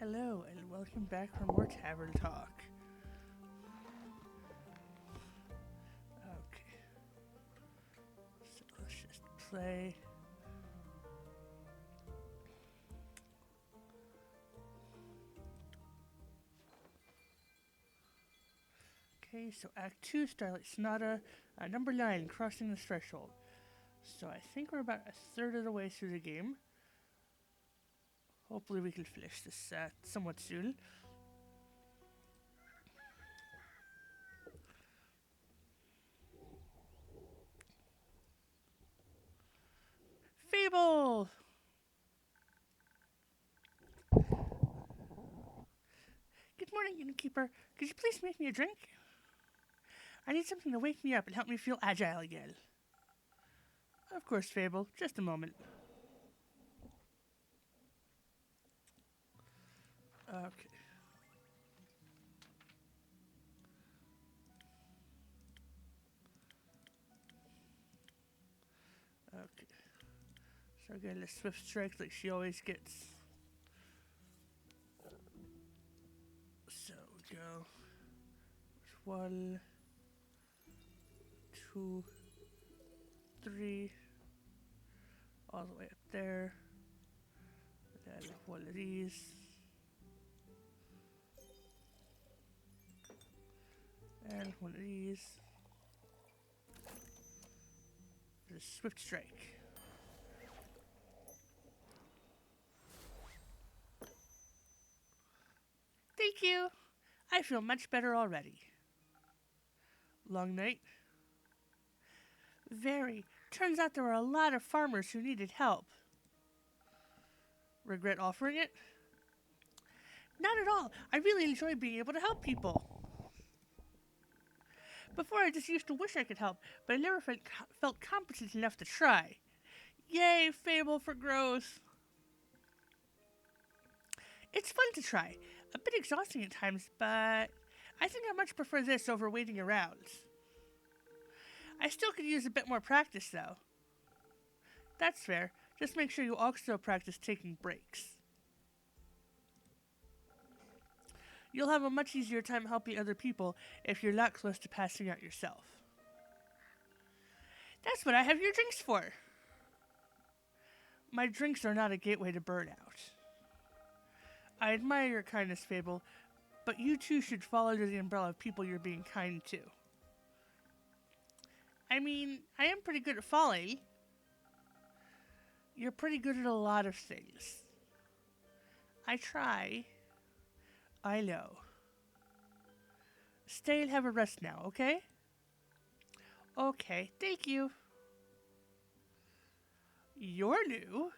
Hello, and welcome back for more Tavern Talk. Okay. So let's just play. Okay, so Act 2, Starlight Sonata, number 9, Crossing the Threshold. So I think we're about a third of the way through the game. Hopefully we can finish this somewhat soon. Fable! Good morning, innkeeper. Could you please make me a drink? I need something to wake me up and help me feel agile again. Of course, Fable. Just a moment. Okay. Okay. So again, the swift strike like she always gets. So we go. There's 1, 2, 3, all the way up there. Then one of these. And one of these. The swift strike. Thank you. I feel much better already. Long night? Very. Turns out there were a lot of farmers who needed help. Regret offering it? Not at all. I really enjoy being able to help people. Before I just used to wish I could help, but I never felt competent enough to try. Yay, Fable for growth. It's fun to try. A bit exhausting at times, but I think I much prefer this over waiting around. I still could use a bit more practice, though. That's fair. Just make sure you also practice taking breaks. You'll have a much easier time helping other people if you're not close to passing out yourself. That's what I have your drinks for. My drinks are not a gateway to burnout. I admire your kindness, Fable, but you too should fall under the umbrella of people you're being kind to. I mean, I am pretty good at falling. You're pretty good at a lot of things. I try. I know. Stay and have a rest now, okay? Okay, thank you. You're new.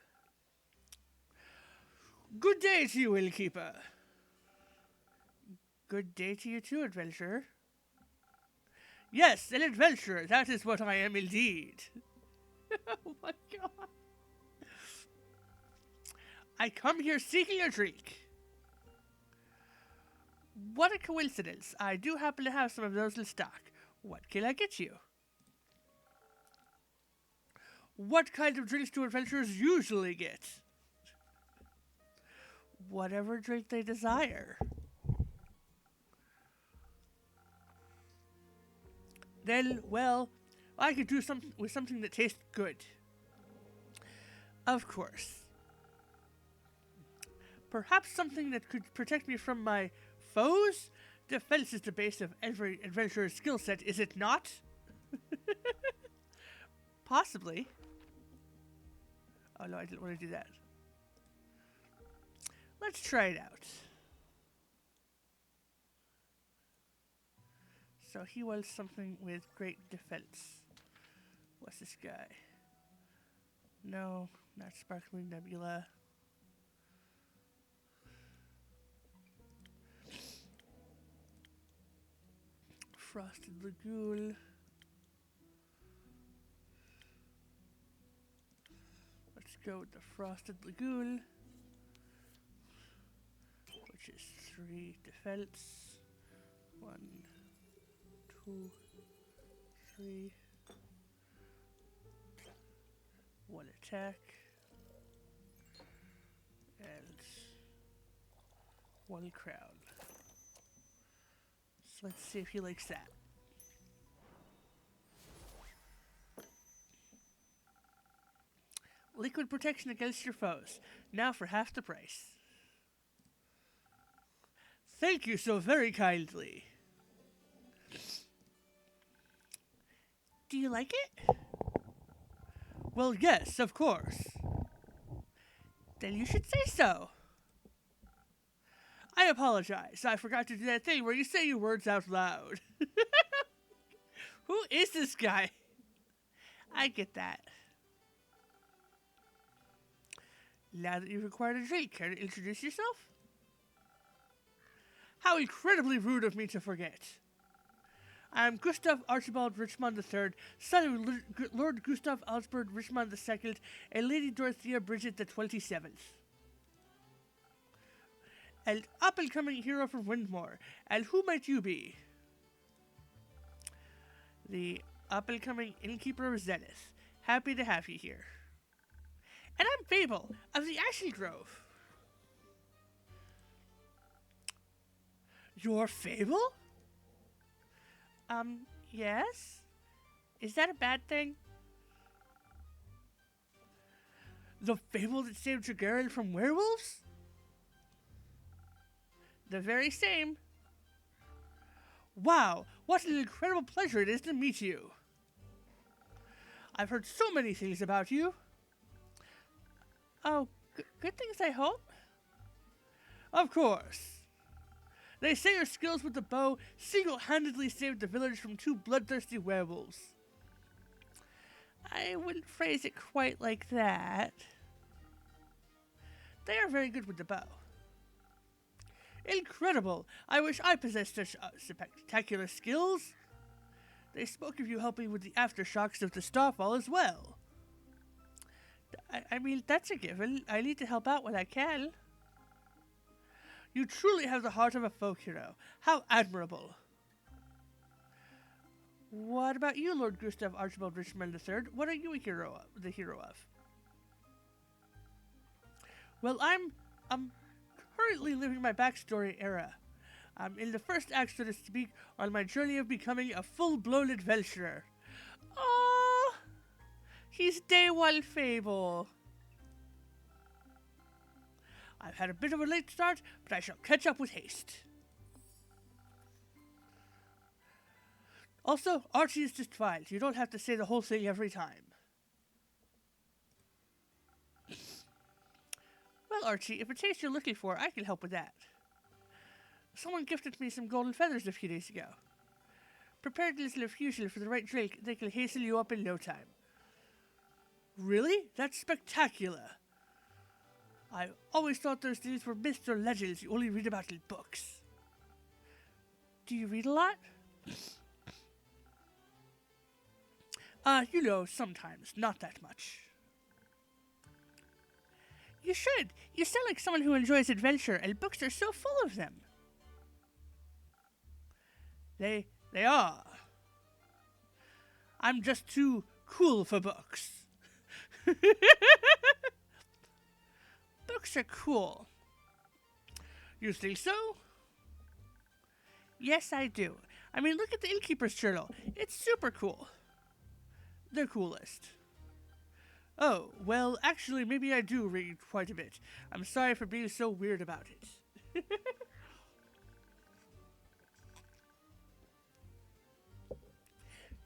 Good day to you, innkeeper. Good day to you too, adventurer. Yes, an adventurer. That is what I am indeed. Oh my god. I come here seeking a drink. What a coincidence. I do happen to have some of those in stock. What can I get you? What kind of drinks do adventurers usually get? Whatever drink they desire. Then, well, I could do something with something that tastes good. Of course. Perhaps something that could protect me from my foes? Defense is the base of every adventurer's skill set, is it not? Possibly. Oh no, I didn't want to do that. Let's try it out. So he wants something with great defense. What's this guy? No, not Sparkling Nebula. Frosted Lagoon. Let's go with the Frosted Lagoon, which is 3 defense. 1, 2, 3. 1 attack. And 1 crown. So let's see if he likes that. Liquid protection against your foes. Now for half the price. Thank you so very kindly. Do you like it? Well, yes, of course. Then you should say so. I apologize. I forgot to do that thing where you say your words out loud. Who is this guy? I get that. Now that you've acquired a drink, care to introduce yourself? How incredibly rude of me to forget. I am Gustav Archibald Richmond III, son of Lord Gustav Osbert Richmond II and Lady Dorothea Bridget the 27th. An up-and-coming hero from Windmore. And who might you be? The up-and-coming innkeeper of Zenith. Happy to have you here. And I'm Fable, of the Ashley Grove. You're Fable? Yes? Is that a bad thing? The Fable that saved Jagarin from werewolves? The very same. Wow, what an incredible pleasure it is to meet you. I've heard so many things about you. Oh, good things, I hope? Of course. They say your skills with the bow single-handedly saved the village from 2 bloodthirsty werewolves. I wouldn't phrase it quite like that. They are very good with the bow. Incredible! I wish I possessed such spectacular skills. They spoke of you helping with the aftershocks of the starfall as well. I mean, that's a given. I need to help out when I can. You truly have the heart of a folk hero. How admirable. What about you, Lord Gustav Archibald Richmond III? What are you the hero of? Well, I'm currently living my backstory era. I'm in the first act, so to speak, on my journey of becoming a full-blown adventurer. Oh, he's day 1 Fable. I've had a bit of a late start, but I shall catch up with haste. Also, Archie is just fine. You don't have to say the whole thing every time. Well, Archie, if it's haste you're looking for, I can help with that. Someone gifted me some golden feathers a few days ago. Prepared this infusion for the right drink, they can hasten you up in no time. Really? That's spectacular. I always thought those things were myths or legends you only read about in books. Do you read a lot? You know, sometimes. Not that much. You should. You sound like someone who enjoys adventure, and books are so full of them. They are. I'm just too cool for books. Books are cool. You think so? Yes, I do. I mean, look at the Innkeeper's Journal. It's super cool. The coolest. Oh, well, actually, maybe I do read quite a bit. I'm sorry for being so weird about it.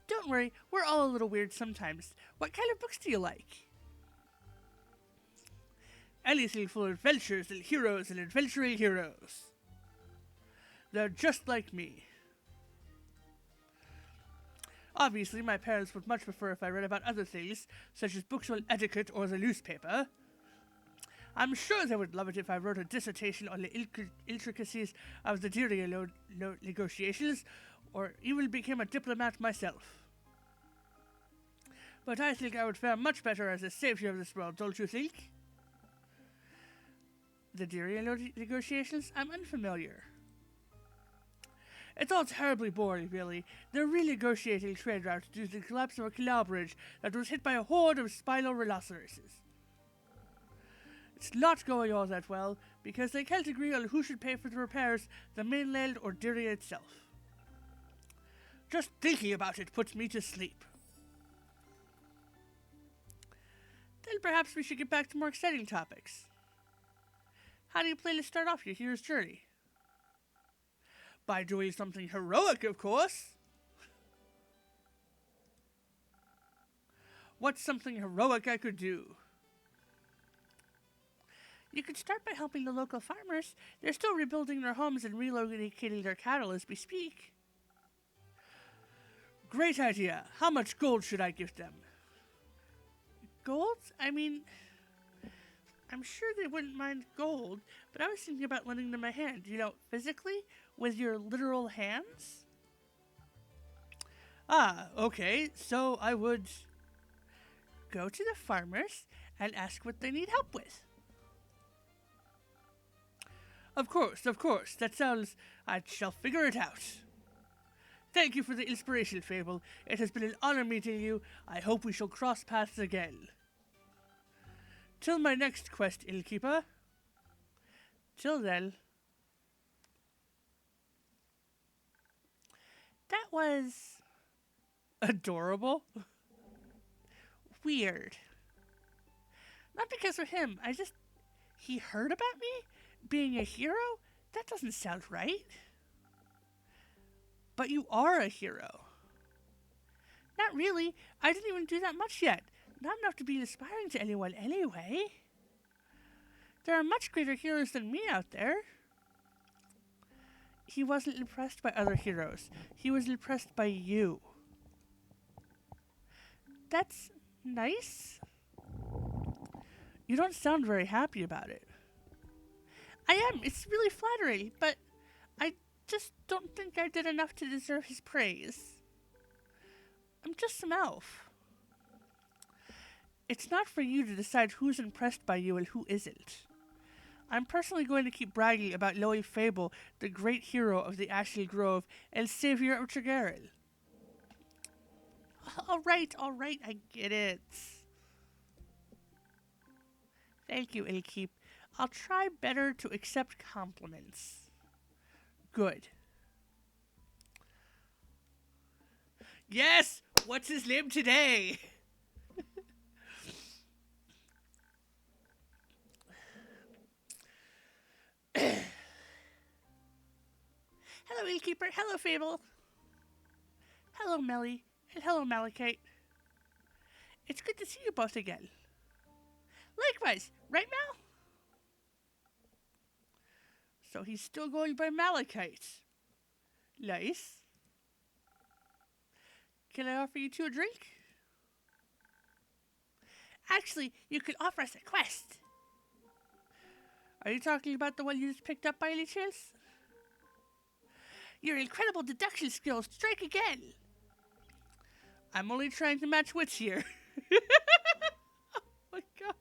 Don't worry, we're all a little weird sometimes. What kind of books do you like? Anything full of adventures and heroes and adventuring heroes. They're just like me. Obviously, my parents would much prefer if I read about other things, such as books on etiquette or the newspaper. I'm sure they would love it if I wrote a dissertation on the intricacies of the Dyria negotiations, or even became a diplomat myself. But I think I would fare much better as a savior of this world, don't you think? The Dyria negotiations? I'm unfamiliar. It's all terribly boring, really. They're renegotiating trade routes due to the collapse of a canal bridge that was hit by a horde of spinal rhinoceroses. It's not going all that well because they can't agree on who should pay for the repairs, the mainland or Dyria itself. Just thinking about it puts me to sleep. Then perhaps we should get back to more exciting topics. How do you plan to start off your hero's journey? By doing something heroic, of course. What's something heroic I could do? You could start by helping the local farmers. They're still rebuilding their homes and relocating their cattle as we speak. Great idea. How much gold should I give them? Gold? I mean, I'm sure they wouldn't mind gold, but I was thinking about lending them a hand, physically, with your literal hands. Ah, okay, so I would go to the farmers and ask what they need help with. Of course, that sounds... I shall figure it out. Thank you for the inspiration, Fable. It has been an honor meeting you. I hope we shall cross paths again. Till my next quest, Innkeeper. Till then. That was... adorable. Weird. Not because of him. He heard about me being a hero? That doesn't sound right. But you are a hero. Not really. I didn't even do that much yet. Not enough to be inspiring to anyone anyway. There are much greater heroes than me out there. He wasn't impressed by other heroes. He was impressed by you. That's nice. You don't sound very happy about it. I am. It's really flattering, but I just don't think I did enough to deserve his praise. I'm just some elf. It's not for you to decide who's impressed by you and who isn't. I'm personally going to keep bragging about Loey Fable, the great hero of the Ashley Grove and savior of Tregarrel. All right, I get it. Thank you, Illkeep. I'll try better to accept compliments. Good. Yes! What's his name today? Hello, Innkeeper. Hello, Fable. Hello, Melly. And hello, Malachite. It's good to see you both again. Likewise, right, Mal? So he's still going by Malachite. Nice. Can I offer you two a drink? Actually, you could offer us a quest. Are you talking about the one you just picked up by any chance? Your incredible deduction skills strike again. I'm only trying to match wits here. Oh my god.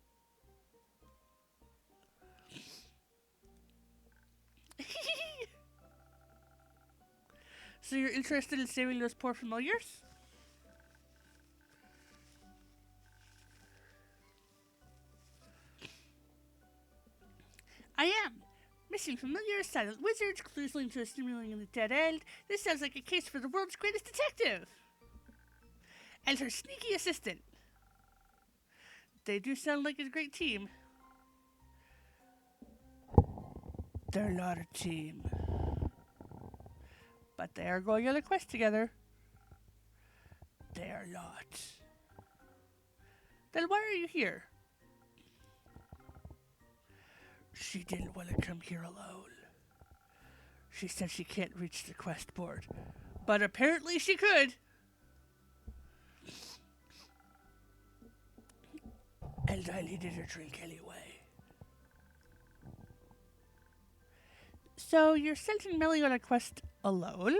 So you're interested in saving those poor familiars? I am. Missing familiars, silent wizards, clues linked to a stimulant in the dead end. This sounds like a case for the world's greatest detective. And her sneaky assistant. They do sound like a great team. They're not a team. But they are going on a quest together. They are not. Then why are you here? She didn't want to come here alone. She said she can't reach the quest board. But apparently she could. And I needed a drink anyway. So you're sending Melly on a quest alone?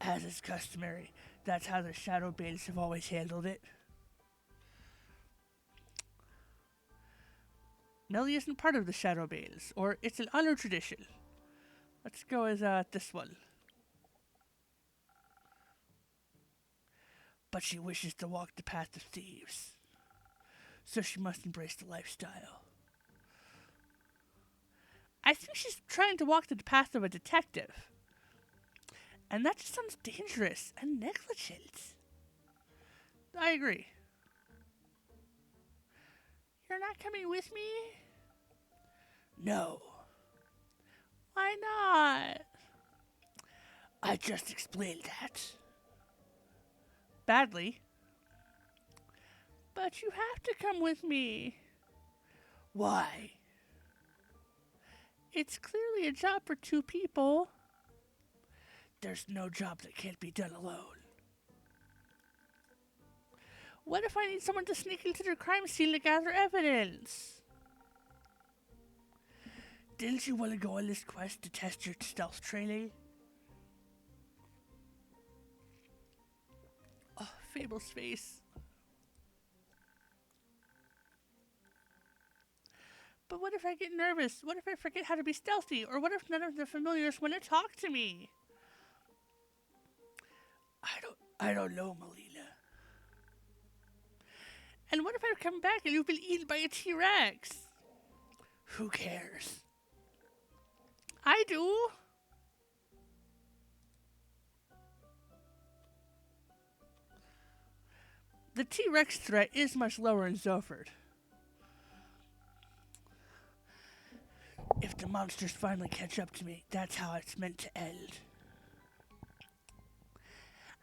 As is customary, that's how the Shadow Bales have always handled it. Melly isn't part of the Shadow Bales, or it's an honor tradition. Let's go with this one. But she wishes to walk the path of thieves. So she must embrace the lifestyle. I think she's trying to walk the path of a detective. And that just sounds dangerous and negligent. I agree. You're not coming with me? No. Why not? I just explained that. Badly. But you have to come with me. Why? It's clearly a job for two people. There's no job that can't be done alone. What if I need someone to sneak into the crime scene to gather evidence? Didn't you want to go on this quest to test your stealth training? Oh, Fable's face. But what if I get nervous? What if I forget how to be stealthy? Or what if none of the familiars want to talk to me? I don't know, Melina. And what if I come back and you've been eaten by a T-Rex? Who cares? I do. The T-Rex threat is much lower in Zoford. If the monsters finally catch up to me, that's how it's meant to end.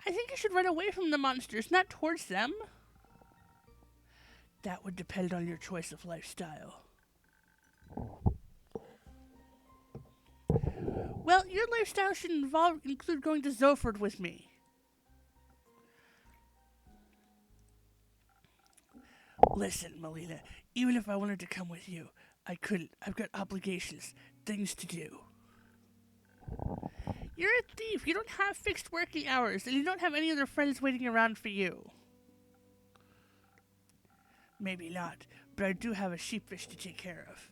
I think you should run away from the monsters, not towards them. That would depend on your choice of lifestyle. Well, your lifestyle should include going to Zoford with me. Listen, Melina, even if I wanted to come with you, I couldn't. I've got obligations, things to do. You're a thief. You don't have fixed working hours, and you don't have any other friends waiting around for you. Maybe not, but I do have a sheepfish to take care of.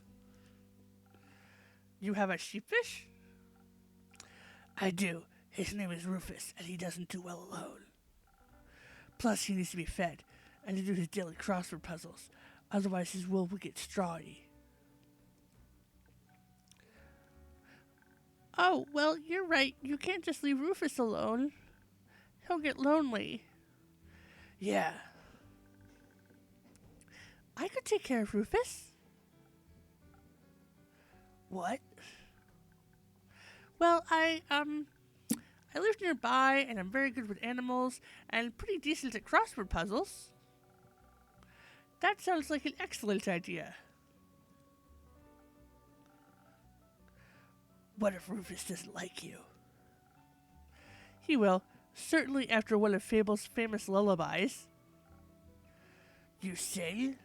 You have a sheepfish? I do. His name is Rufus, and he doesn't do well alone. Plus, he needs to be fed, and to do his daily crossword puzzles. Otherwise, his wool will get strawy. Oh, well, you're right. You can't just leave Rufus alone. He'll get lonely. Yeah. I could take care of Rufus. What? Well, I live nearby, and I'm very good with animals, and pretty decent at crossword puzzles. That sounds like an excellent idea. What if Rufus doesn't like you? He will, certainly after one of Fable's famous lullabies. You sing?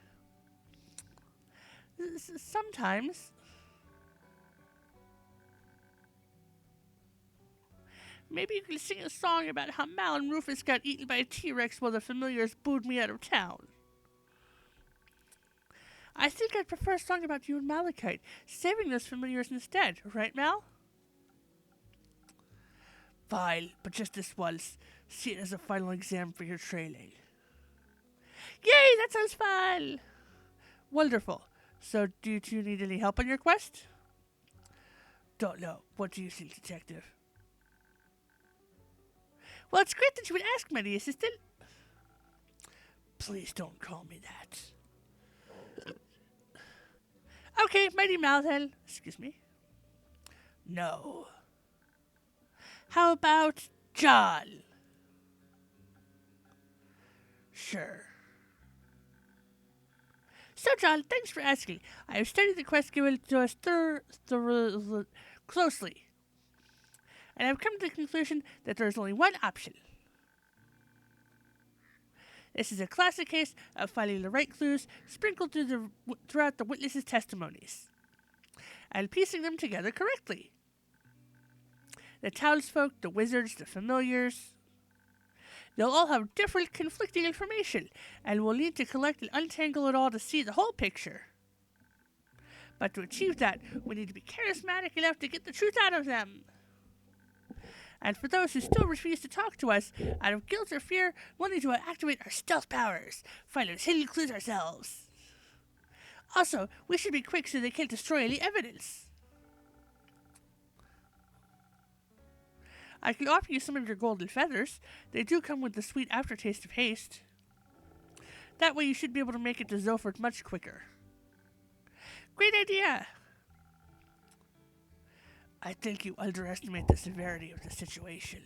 Sometimes. Maybe you can sing a song about how Mal and Rufus got eaten by a T-Rex while the familiars booed me out of town. I think I'd prefer a song about you and Malachite, saving those familiars instead, right, Mal? Fine, but just this once. See it as a final exam for your training. Yay, that sounds fun! Wonderful. So, do you two need any help on your quest? Don't know. What do you think, Detective? Well, it's great that you would ask, Mighty Assistant. Please don't call me that. Okay, Mighty Mal then. Excuse me. No. How about John? Sure. So, John, thanks for asking. I have studied the quest given to us closely, and I've come to the conclusion that there is only one option. This is a classic case of finding the right clues sprinkled throughout the witnesses' testimonies and piecing them together correctly. The townsfolk, the wizards, the familiars, they'll all have different conflicting information, and we'll need to collect and untangle it all to see the whole picture. But to achieve that, we need to be charismatic enough to get the truth out of them. And for those who still refuse to talk to us, out of guilt or fear, we'll need to activate our stealth powers, find those hidden clues ourselves. Also, we should be quick so they can't destroy any evidence. I can offer you some of your golden feathers. They do come with the sweet aftertaste of haste. That way you should be able to make it to Zoford much quicker. Great idea! I think you underestimate the severity of the situation.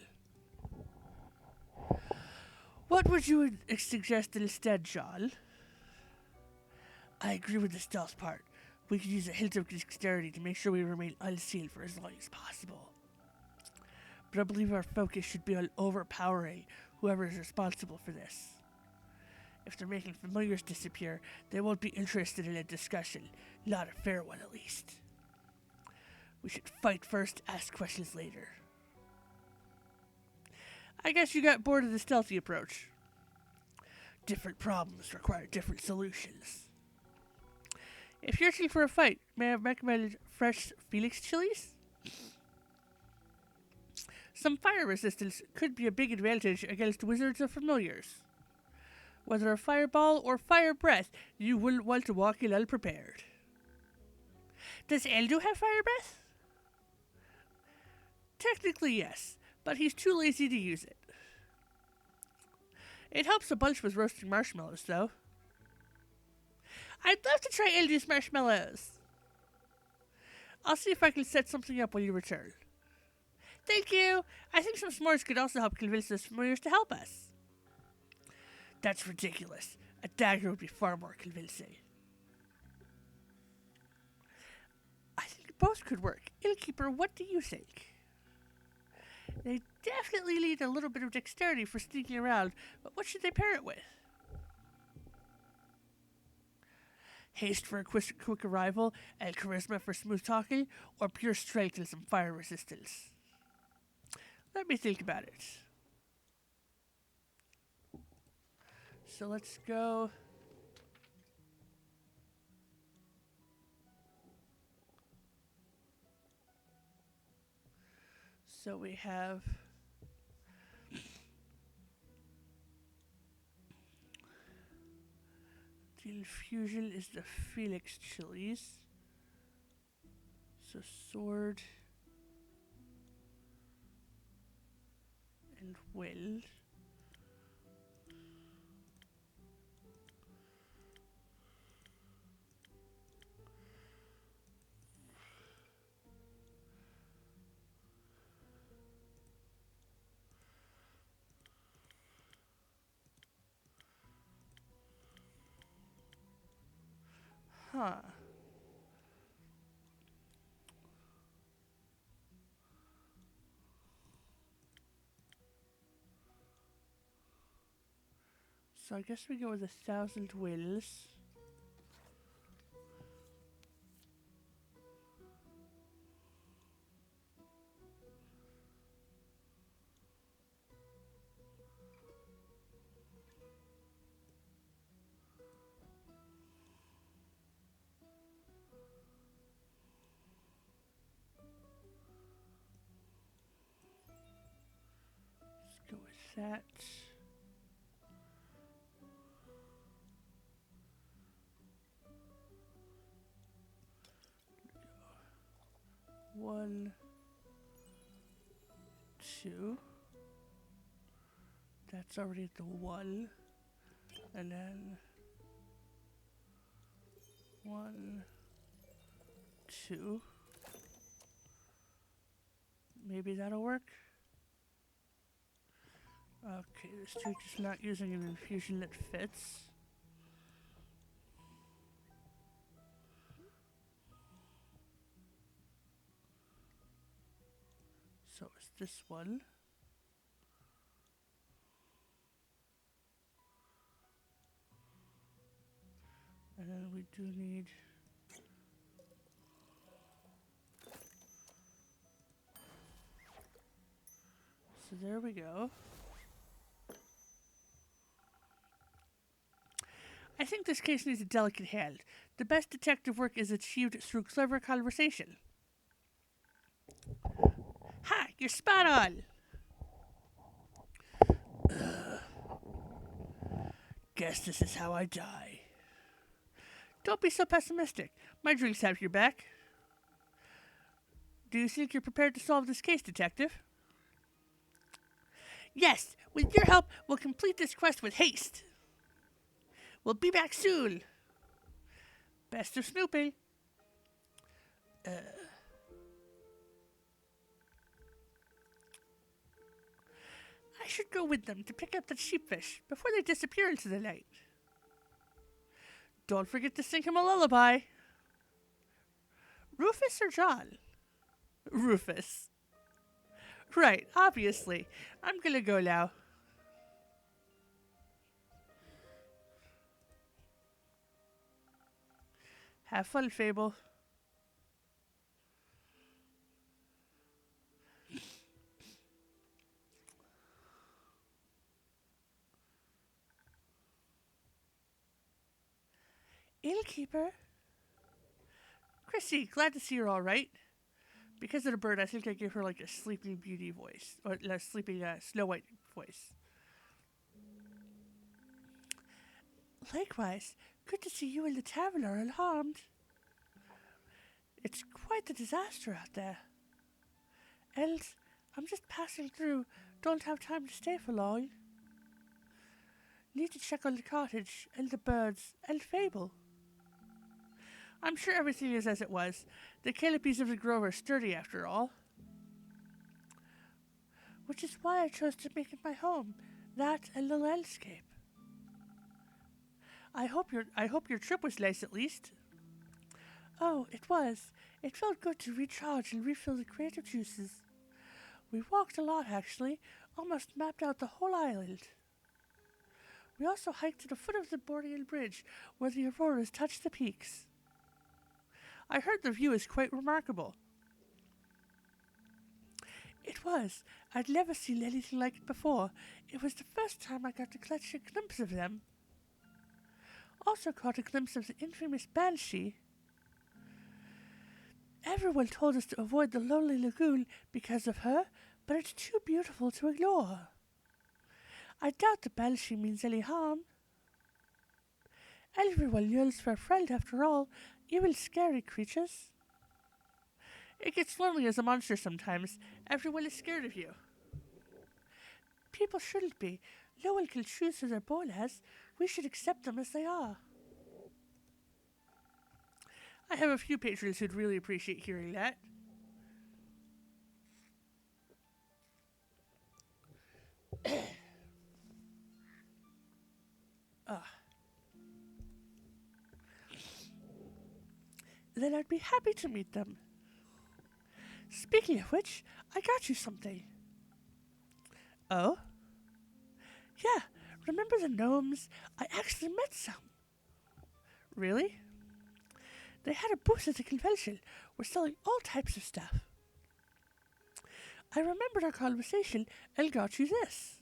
What would you suggest instead, John? I agree with the stealth part. We could use a hint of dexterity to make sure we remain unseen for as long as possible. But I believe our focus should be on overpowering whoever is responsible for this. If they're making familiars disappear, they won't be interested in a discussion. Not a fair one, at least. We should fight first, ask questions later. I guess you got bored of the stealthy approach. Different problems require different solutions. If you're looking for a fight, may I recommend fresh Felix chilies? Some fire resistance could be a big advantage against wizards or familiars. Whether a fireball or fire breath, you wouldn't want to walk in unprepared. Does Eldu have fire breath? Technically, yes, but he's too lazy to use it. It helps a bunch with roasting marshmallows, though. I'd love to try Eldu's marshmallows. I'll see if I can set something up when you return. Thank you. I think some s'mores could also help convince those familiars to help us. That's ridiculous. A dagger would be far more convincing. I think both could work. Innkeeper, what do you think? They definitely need a little bit of dexterity for sneaking around, but what should they pair it with? Haste for a quick arrival, and charisma for smooth talking, or pure strength and some fire resistance? Let me think about it. So let's go. So we have the infusion is the Felix chilies. So sword and wind. Huh. So I guess we go with 1,000 wills. Let's go with that. One, two. That's already the one. And then one, two. Maybe that'll work. Okay, this dude is not using an infusion that fits. So it's this one. And then we do need so there we go. I think this case needs a delicate hand. The best detective work is achieved through clever conversation. Ha! You're spot on! Guess this is how I die. Don't be so pessimistic. My drinks have your back. Do you think you're prepared to solve this case, Detective? Yes, with your help, we'll complete this quest with haste. We'll be back soon. Best of snooping. I should go with them to pick up the sheepfish before they disappear into the night. Don't forget to sing him a lullaby. Rufus or John? Rufus. Right, obviously. I'm gonna go now. Have fun, Fable. Innkeeper? Chrissy, glad to see you're all right. Because of the bird, I think I gave her like a Sleeping Beauty voice. Or a sleeping Snow White voice. Likewise, good to see you and the tavern are unharmed. It's quite the disaster out there. Els, I'm just passing through. Don't have time to stay for long. Need to check on the cottage, and the birds, and Fable. I'm sure everything is as it was. The canopies of the grove are sturdy after all. Which is why I chose to make it my home. That and the landscape. I hope your trip was nice at least. Oh, it was. It felt good to recharge and refill the creative juices. We walked a lot, actually. Almost mapped out the whole island. We also hiked to the foot of the Boreal Bridge, where the auroras touch the peaks. I heard the view is quite remarkable. It was. I'd never seen anything like it before. It was the first time I got to catch a glimpse of them. Also caught a glimpse of the infamous Banshee. Everyone told us to avoid the lonely lagoon because of her, but it's too beautiful to ignore. I doubt the Banshee means any harm. Everyone yearns for a friend after all, even scary creatures. It gets lonely as a monster sometimes. Everyone is scared of you. People shouldn't be. No one can choose who they're born as. We should accept them as they are. I have a few patrons who'd really appreciate hearing that. Then I'd be happy to meet them. Speaking of which, I got you something. Oh? Yeah, remember the gnomes? I actually met some. Really? They had a booth at the convention. We're selling all types of stuff. I remembered our conversation and got you this.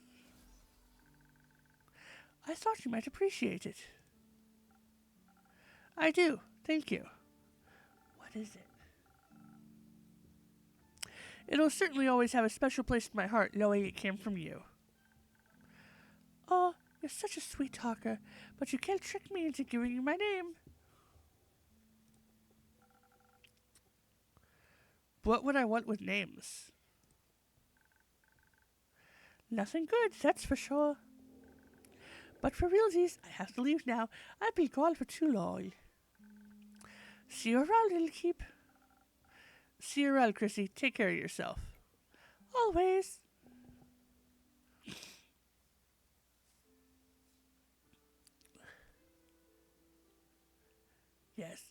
I thought you might appreciate it. I do, thank you. What is it? It'll certainly always have a special place in my heart knowing it came from you. Oh, you're such a sweet talker, but you can't trick me into giving you my name. What would I want with names? Nothing good, that's for sure. But for realsies, I have to leave now. I've been gone for too long. See you around, little keep. See you around, Chrissy. Take care of yourself. Always. Yes.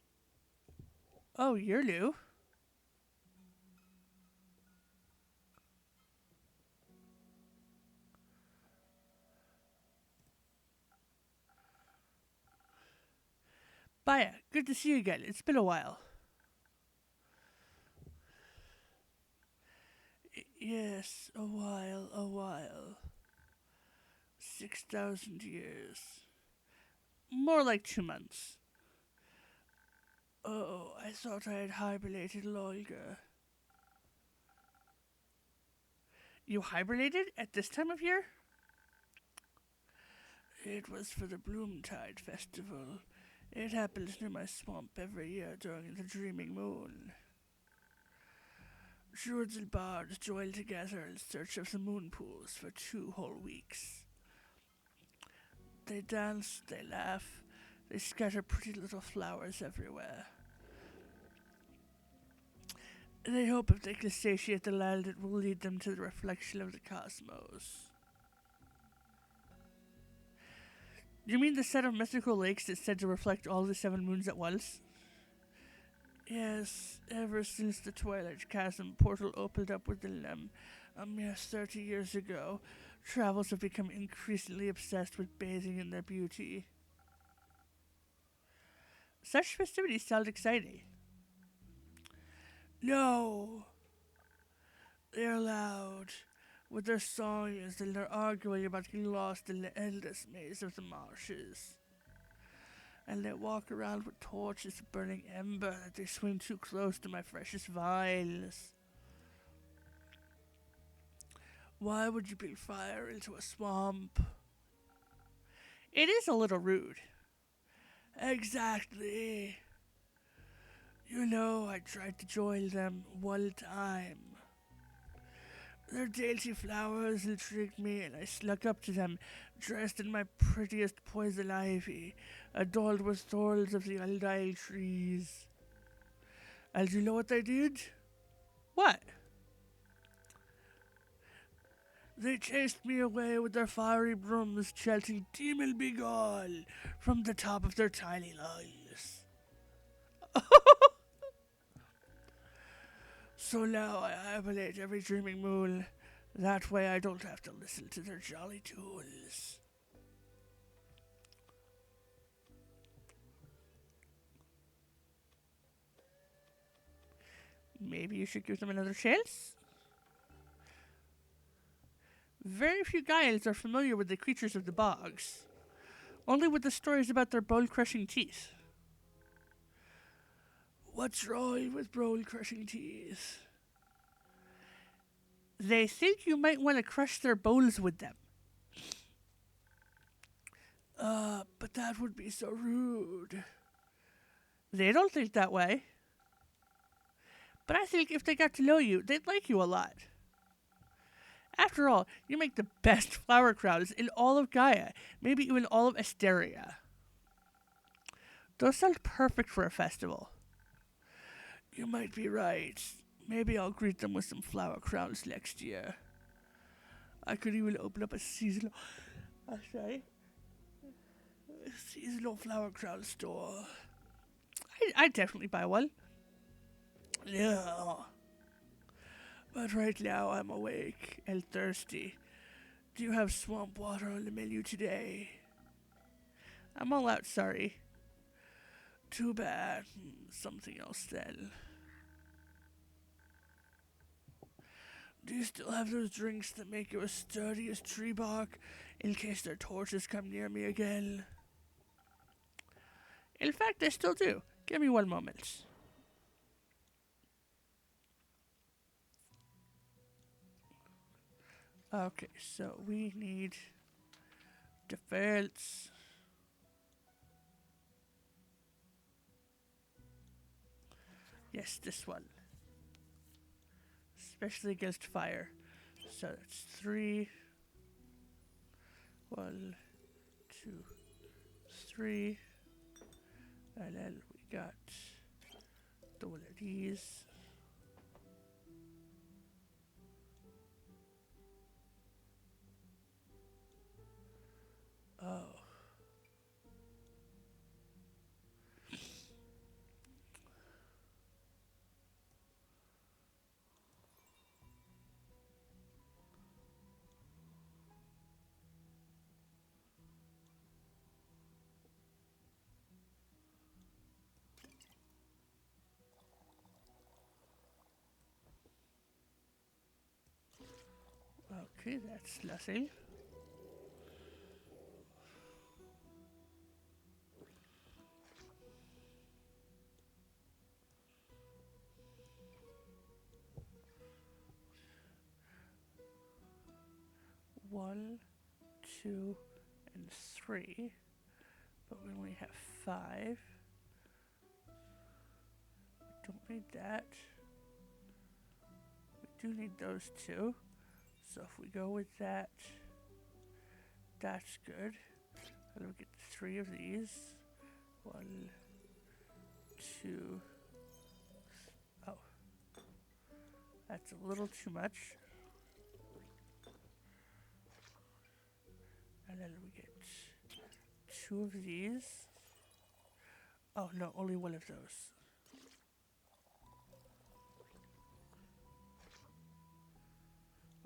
Oh, you're new. Baya, good to see you again. It's been a while. Yes, a while. 6,000 years. More like 2 months. Oh, I thought I had hibernated longer. You hibernated at this time of year? It was for the Bloomtide Festival. It happens near my swamp every year during the dreaming moon. Druids and bards join together in search of the moon pools for 2 whole weeks. They dance, they laugh, they scatter pretty little flowers everywhere. They hope if they can satiate the land, it will lead them to the reflection of the cosmos. You mean the set of mythical lakes that's said to reflect all the 7 moons at once? Yes, ever since the Twilight Chasm portal opened up within them, a mere 30 years ago, travelers have become increasingly obsessed with bathing in their beauty. Such festivities sound exciting. No! They're loud, with their songs and they're arguing about getting lost in the endless maze of the marshes. And they walk around with torches of burning ember that they swing too close to my precious vines. Why would you bring fire into a swamp? It is a little rude. Exactly. You know, I tried to join them one time. Their dainty flowers intrigued me, and I snuck up to them, dressed in my prettiest poison ivy, adorned with thorns of the undying trees. And you know what they did? What? They chased me away with their fiery brooms, chanting "Demon be gone" from the top of their tiny lungs. So now I hibernate every dreaming moon. That way I don't have to listen to their jolly tunes. Maybe you should give them another chance? Very few guides are familiar with the creatures of the bogs, only with the stories about their bone-crushing teeth. What's wrong with bone-crushing teeth? They think you might want to crush their bones with them. But that would be so rude. They don't think that way. But I think if they got to know you, they'd like you a lot. After all, you make the best flower crowns in all of Gaia, maybe even all of Asteria. Those sound perfect for a festival. You might be right. Maybe I'll greet them with some flower crowns next year. I could even open up a seasonal flower crown store. I'd definitely buy one. Yeah. But right now I'm awake and thirsty. Do you have swamp water on the menu today? I'm all out, sorry. Too bad. Something else then. Do you still have those drinks that make you as sturdy as tree bark in case their torches come near me again? In fact, I still do. Give me one moment. Okay, so we need defense. Yes, this one. Especially against fire. So that's 3. 1, 2, 3. And then we got the one of these. Oh. Okay, that's nothing. One, 2, and 3. But we only have 5. Don't need that. We do need those 2. So if we go with that, that's good. And we get 3 of these. 1, 2. Oh. That's a little too much. And then we get 2 of these. Oh, no, only 1 of those.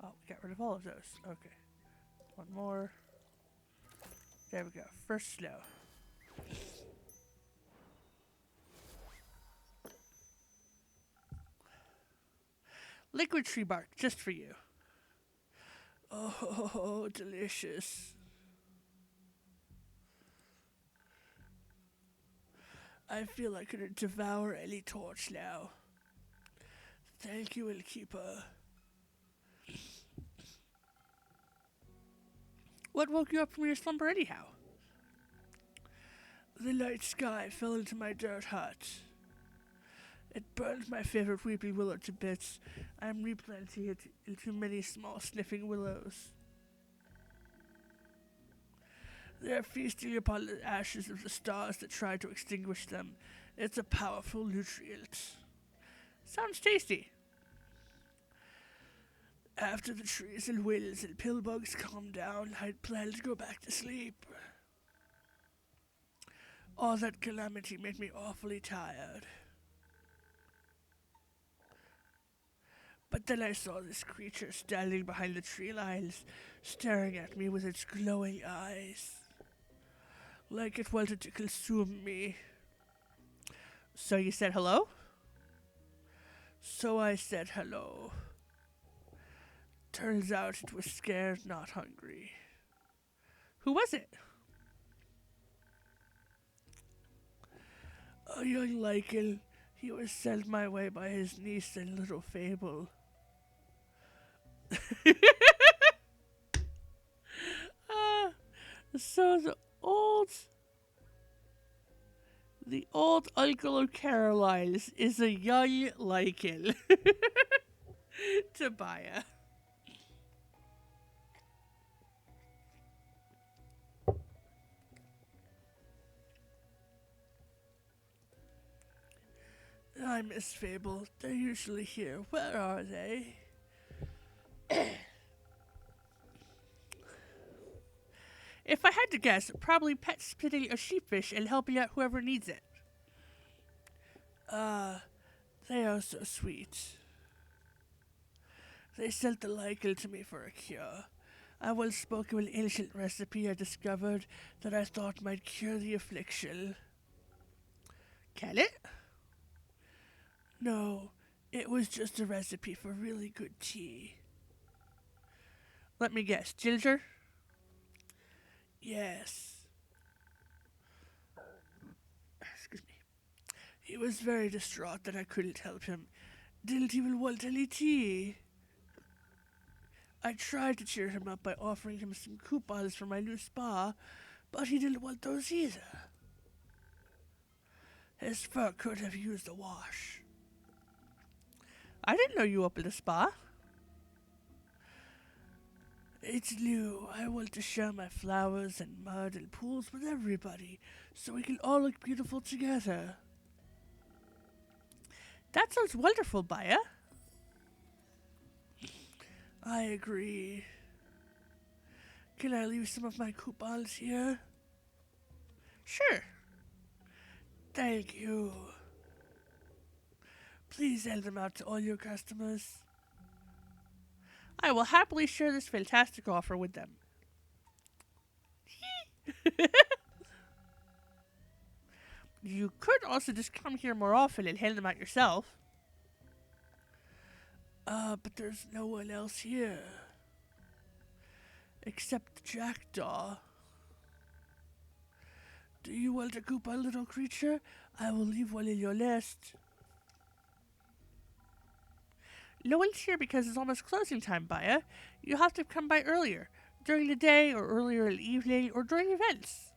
Oh, we got rid of all of those. Okay. 1 more. There we go. First snow. Liquid tree bark, just for you. Oh, delicious. I feel I could devour any torch now. Thank you, Innkeeper. What woke you up from your slumber anyhow? The night sky fell into my dirt hut. It burned my favorite weeping willow to bits. I am replanting it into many small sniffing willows. They are feasting upon the ashes of the stars that tried to extinguish them. It's a powerful nutrient. Sounds tasty. After the trees and winds and pillbugs calm down, I'd plan to go back to sleep. All that calamity made me awfully tired. But then I saw this creature standing behind the tree lines, staring at me with its glowing eyes, like it wanted to consume me. So you said hello? So I said hello. Turns out it was scared, not hungry. Who was it? A young lichen. He was sent my way by his niece and little Fable. So the old uncle of Caroline's is a young lichen. Tobiah. I miss Fable. They're usually here. Where are they? If I had to guess, probably pet splitting a sheepfish and helping out whoever needs it. They are so sweet. They sent the lichen to me for a cure. I once spoke of an ancient recipe I discovered that I thought might cure the affliction. Can it? No, it was just a recipe for really good tea. Let me guess, ginger? Yes. Excuse me. He was very distraught that I couldn't help him. Didn't even want any tea. I tried to cheer him up by offering him some coupons for my new spa, but he didn't want those either. His fur could have used a wash. I didn't know you opened a spa. It's new. I want to share my flowers and mud and pools with everybody, so we can all look beautiful together. That sounds wonderful, Baya. I agree. Can I leave some of my coupons here? Sure. Thank you. Please hand them out to all your customers. I will happily share this fantastic offer with them. You could also just come here more often and hand them out yourself. But there's no one else here. Except the jackdaw. Do you want a coupon, little creature? I will leave one in your nest. No one's here because it's almost closing time, Baya. You'll have to come by earlier. During the day, or earlier in the evening, or during events.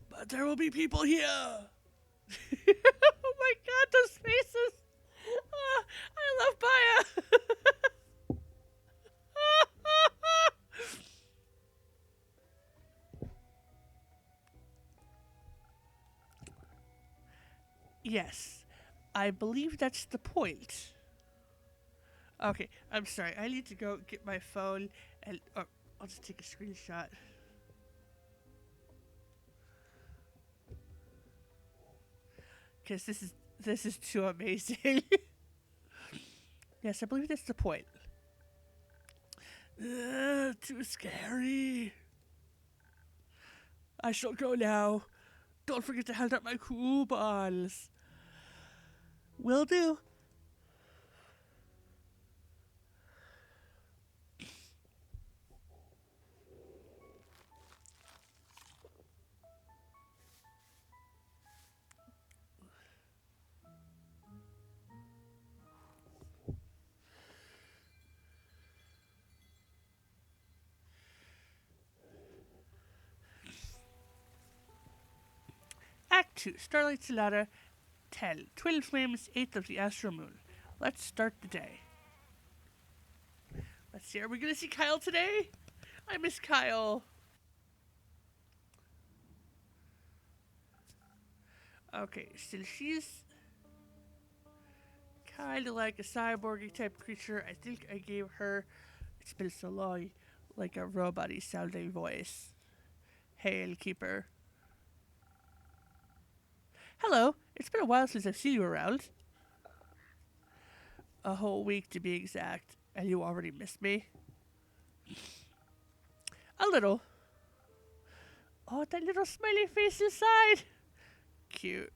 But there will be people here. Oh my god, those faces. I love Baya. Yes, I believe that's the point. Okay, I'm sorry. I need to go get my phone and I'll just take a screenshot. Because this is too amazing. Yes, I believe that's the point. Too scary. I shall go now. Don't forget to hand out my coupons. Will do. Act 2, Starlight Sonata 10, Twin Flames, 8th of the Astral Moon. Let's start the day. Let's see, are we going to see Kyle today? I miss Kyle. Okay, since she's kind of like a cyborgy type creature, I think I gave her, it's been so long, like a robot-y sounding voice. Hail, Keeper. Hello, it's been a while since I've seen you around. A whole week to be exact, and you already missed me? A little. Oh, that little smiley face inside. Cute.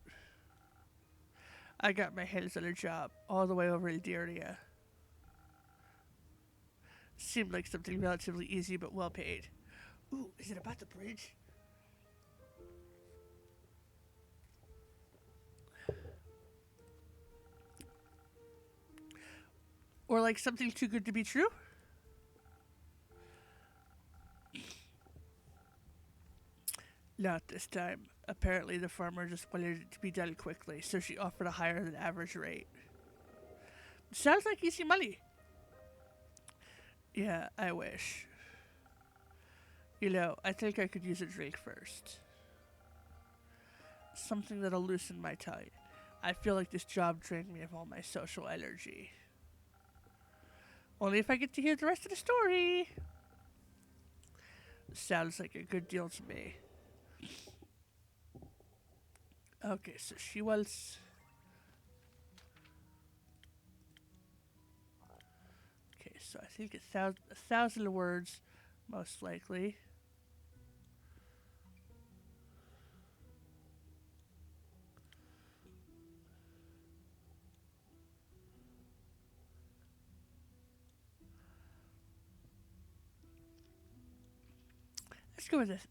I got my hands on a job all the way over in Dyria. Seemed like something relatively easy but well paid. Ooh, is it about the bridge? Or like something too good to be true? Not this time. Apparently the farmer just wanted it to be done quickly, so she offered a higher than average rate. Sounds like easy money. Yeah, I wish. You know, I think I could use a drink first. Something that'll loosen my tongue. I feel like this job drained me of all my social energy. Only if I get to hear the rest of the story. Sounds like a good deal to me. Okay, so she wants... Okay, so I think a thousand words, most likely. Let's go with this.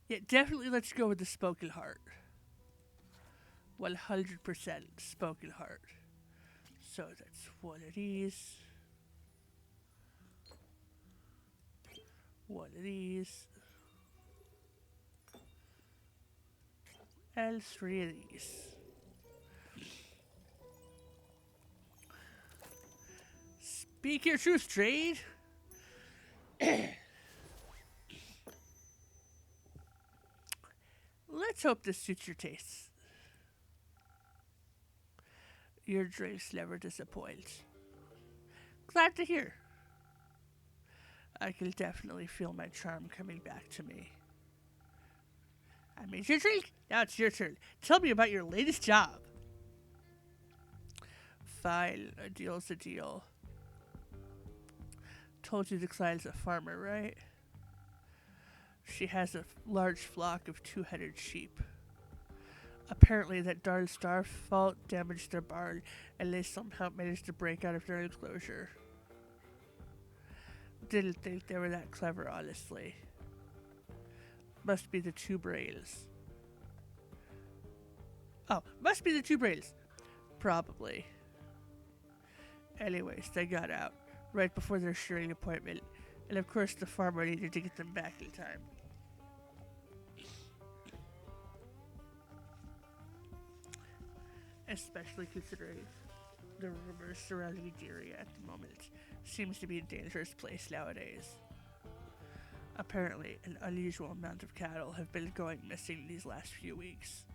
Yeah, definitely let's go with the spoken heart. 100% spoken heart. So that's one of these. One of these. And three of these. Speak your truth, trade. Let's hope this suits your tastes. Your drinks never disappoint. Glad to hear. I can definitely feel my charm coming back to me. I made your drink. Now it's your turn. Tell me about your latest job. Fine, a deal's a deal. Told you the client's a farmer, right? She has a large flock of two-headed sheep. Apparently that darn star fault damaged their barn, and they somehow managed to break out of their enclosure. Didn't think they were that clever, honestly. Must be the two brails. Oh, must be the two brails. Probably. Anyways, they got out right before their shearing appointment, and of course the farmer needed to get them back in time. Especially considering the rumors surrounding the area at the moment. Seems to be a dangerous place nowadays. Apparently, an unusual amount of cattle have been going missing these last few weeks.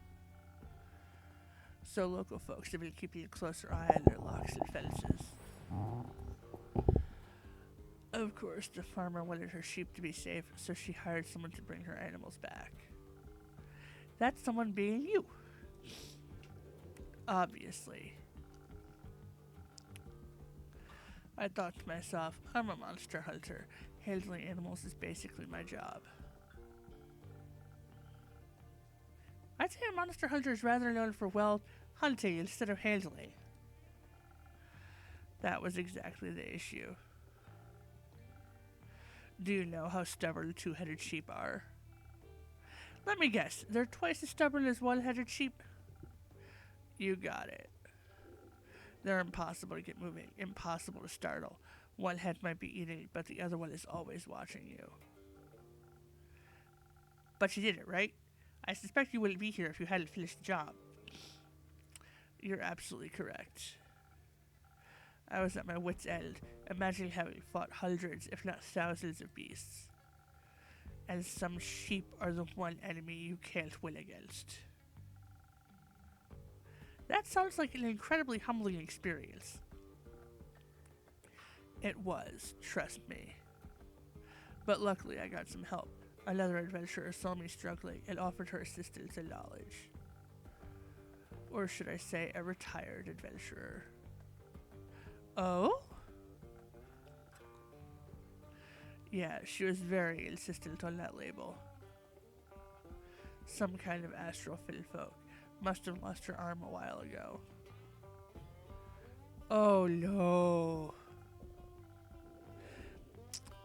So local folks have been keeping a closer eye on their locks and fences. Of course, the farmer wanted her sheep to be safe, so she hired someone to bring her animals back. That's someone being you. Obviously. I thought to myself, I'm a monster hunter. Handling animals is basically my job. I'd say a monster hunter is rather known for, well, hunting instead of handling. That was exactly the issue. Do you know how stubborn two-headed sheep are? Let me guess, they're twice as stubborn as one-headed sheep? You got it. They're impossible to get moving, impossible to startle. One head might be eating, but the other one is always watching you. But you did it, right? I suspect you wouldn't be here if you hadn't finished the job. You're absolutely correct. I was at my wit's end, imagining having fought hundreds, if not thousands of beasts. And some sheep are the one enemy you can't win against. That sounds like an incredibly humbling experience. It was, trust me. But luckily I got some help. Another adventurer saw me struggling and offered her assistance and knowledge. Or should I say, a retired adventurer. Oh? Yeah, she was very insistent on that label. Some kind of astral folk. Must have lost her arm a while ago. Oh no.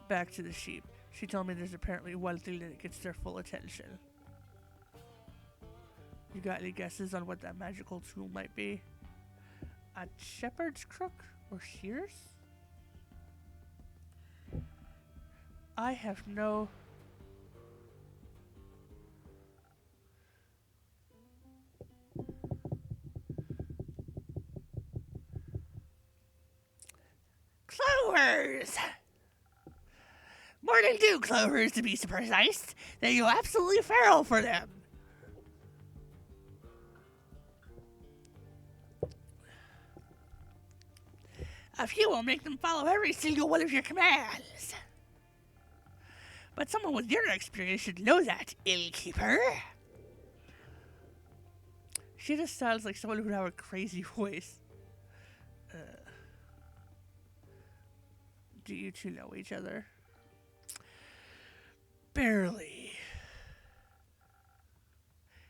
Back to the sheep. She told me there's apparently one thing that gets their full attention. You got any guesses on what that magical tool might be? A shepherd's crook or shears? I have no... Clovers! More than two clovers, to be precise. They go absolutely feral for them. A few will make them follow every single one of your commands. But someone with your experience should know that, innkeeper. She just sounds like someone who would have a crazy voice. Do you two know each other? Barely.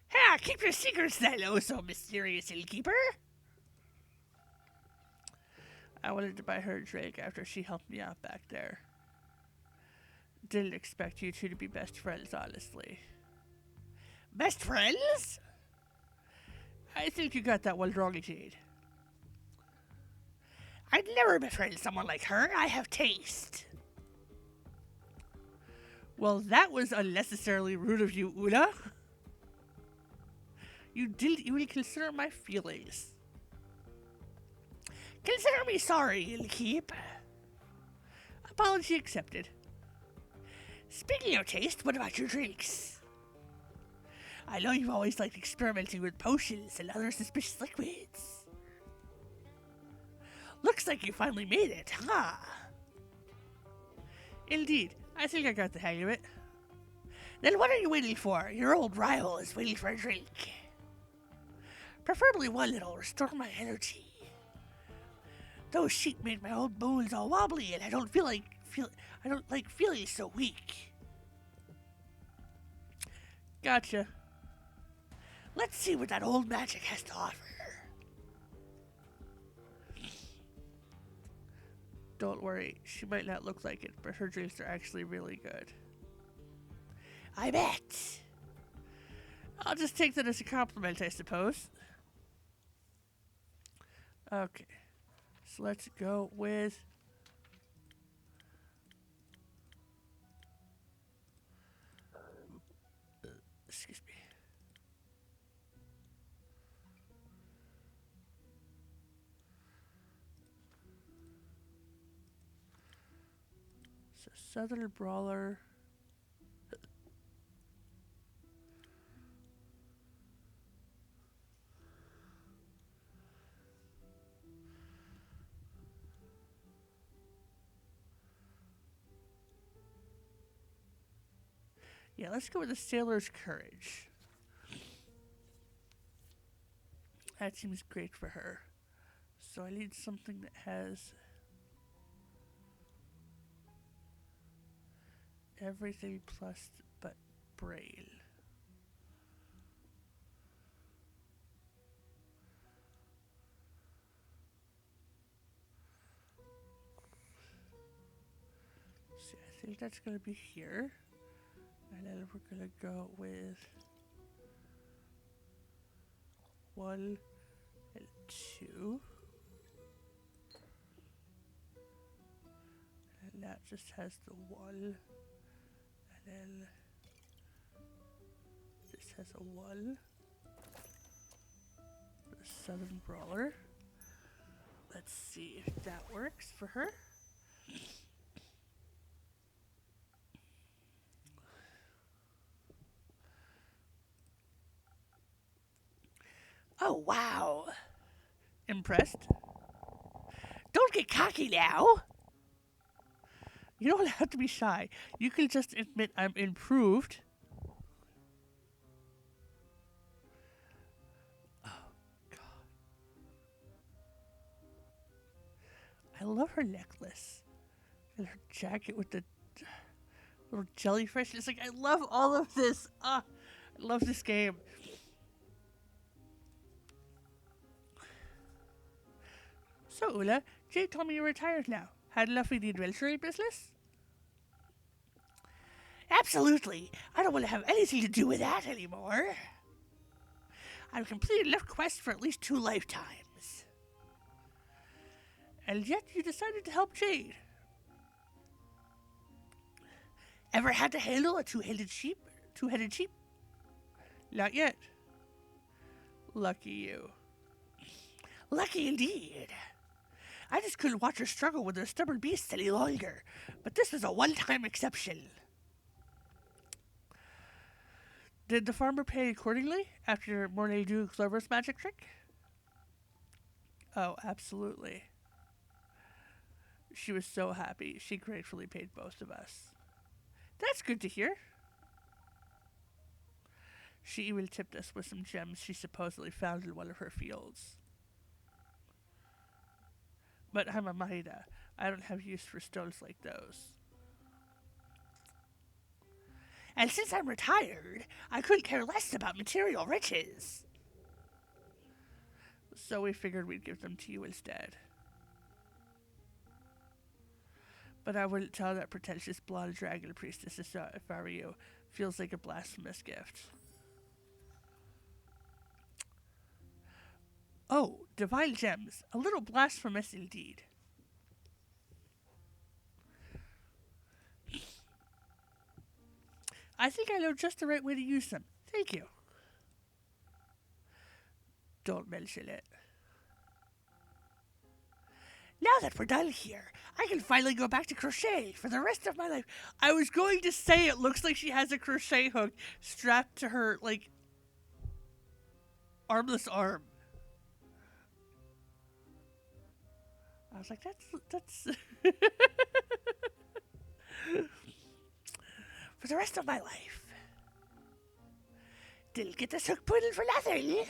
Ha! Keep your secrets then, oh so mysterious innkeeper. I wanted to buy her a drink after she helped me out back there. Didn't expect you two to be best friends, honestly. Best friends? I think you got that one wrong, Jade. I'd never befriend someone like her. I have taste. Well, that was unnecessarily rude of you, Una. You didn't even consider my feelings. Consider me sorry, innkeep. Apology accepted. Speaking of taste, what about your drinks? I know you've always liked experimenting with potions and other suspicious liquids. Looks like you finally made it, huh? Indeed. I think I got the hang of it. Then what are you waiting for? Your old rival is waiting for a drink. Preferably one that'll restore my energy. Those sheep made my old bones all wobbly, and I don't like feeling so weak. Gotcha. Let's see what that old magic has to offer. Don't worry, she might not look like it, but her drinks are actually really good. I bet. I'll just take that as a compliment, I suppose. Okay. So let's go with... excuse me. So Southern Brawler. Yeah, let's go with the Sailor's Courage. That seems great for her. So I need something that has everything plus but Braille. So I think that's going to be here. And then we're going to go with 1 and 2. And that just has the 1. And then this has a 1. The Southern Brawler. Let's see if that works for her. Oh, wow. Impressed? Don't get cocky now. You don't have to be shy. You can just admit I'm improved. Oh, God. I love her necklace. And her jacket with the little jellyfish. It's like, I love all of this. I love this game. So, Ula, Jay told me you're retired now. Had enough of the adventuring business? Absolutely. I don't want to have anything to do with that anymore. I've completed enough quests for at least 2 lifetimes. And yet you decided to help Jade. Ever had to handle a two-headed sheep? Not yet. Lucky you. Lucky indeed. I just couldn't watch her struggle with those stubborn beasts any longer. But this was a one-time exception. Did the farmer pay accordingly after Mornay do Clover's magic trick? Oh, absolutely. She was so happy. She gratefully paid both of us. That's good to hear. She even tipped us with some gems she supposedly found in one of her fields. But I'm a Maida. I don't have use for stones like those. And since I'm retired, I couldn't care less about material riches. So we figured we'd give them to you instead. But I wouldn't tell that pretentious blonde dragon priestess if I were you. Feels like a blasphemous gift. Oh, divine gems. A little blasphemous indeed. I think I know just the right way to use them. Thank you. Don't mention it. Now that we're done here, I can finally go back to crochet for the rest of my life. I was going to say it looks like she has a crochet hook strapped to her, like, armless arm. I was like, that's... for the rest of my life. Didn't get this hook pointed for nothing.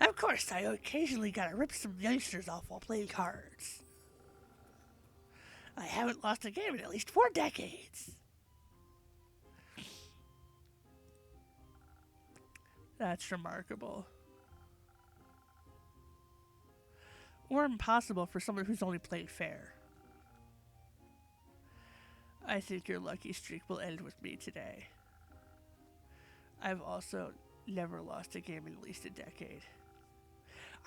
Of course, I occasionally gotta rip some youngsters off while playing cards. I haven't lost a game in at least 4 decades. That's remarkable. Or impossible for someone who's only played fair. I think your lucky streak will end with me today. I've also never lost a game in at least a decade.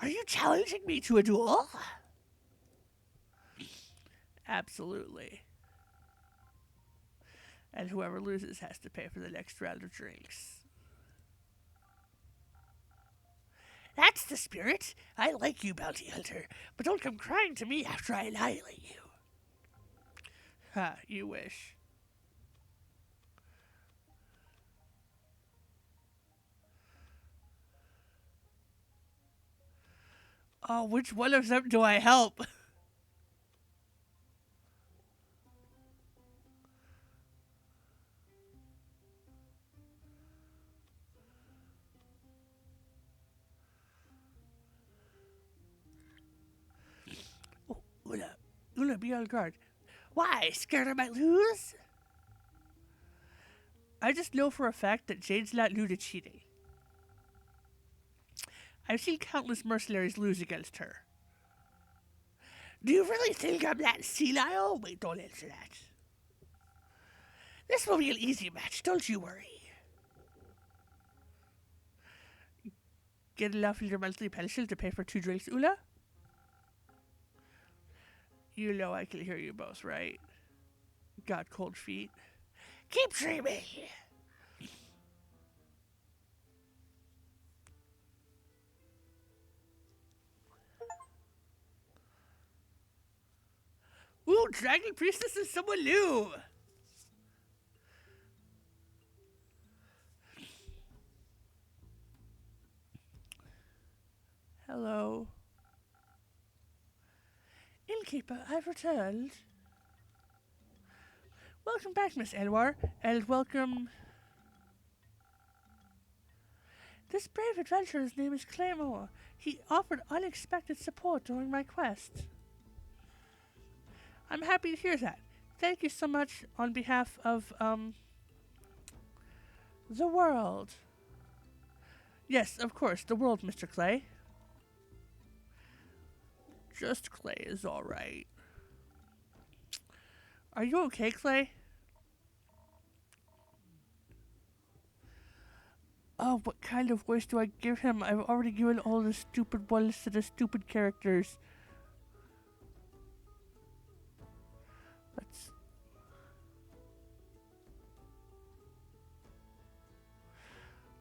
Are you challenging me to a duel? Absolutely. And whoever loses has to pay for the next round of drinks. That's the spirit. I like you, bounty hunter, but don't come crying to me after I annihilate you. Ha, you wish. Oh, which one of them do I help? Oh, Una, be on guard. Why? Scared I might lose? I just know for a fact that Jade's not new to cheating. I've seen countless mercenaries lose against her. Do you really think I'm that senile? Wait, don't answer that. This will be an easy match, don't you worry. Get enough in your monthly pension to pay for 2 drinks, Una? You know I can hear you both, right? Got cold feet. Keep dreaming! Ooh, Dragon Priestess is someone new! Hello. Innkeeper, I've returned. Welcome back, Miss Anwar, and welcome... This brave adventurer's name is Claymore. He offered unexpected support during my quest. I'm happy to hear that. Thank you so much on behalf of, the world. Yes, of course, the world, Mr. Clay. Just Clay is alright. Are you okay, Clay? Oh, what kind of voice do I give him? I've already given all the stupid ones to the stupid characters.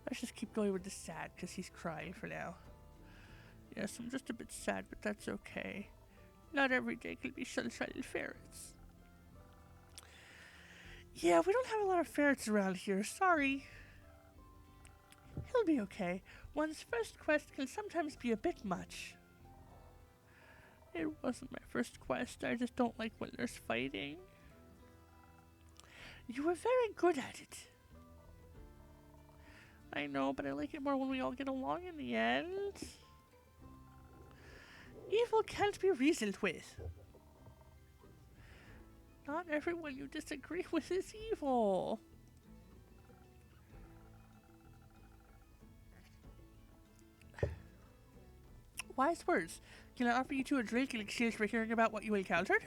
Let's just keep going with the sad, because he's crying for now. Yes, I'm just a bit sad, but that's okay. Not every day can be sunshine and ferrets. Yeah, we don't have a lot of ferrets around here, sorry. He'll be okay. One's first quest can sometimes be a bit much. It wasn't my first quest, I just don't like when there's fighting. You were very good at it. I know, but I like it more when we all get along in the end. Evil can't be reasoned with. Not everyone you disagree with is evil. Wise words. Can I offer you two a drink in exchange for hearing about what you encountered?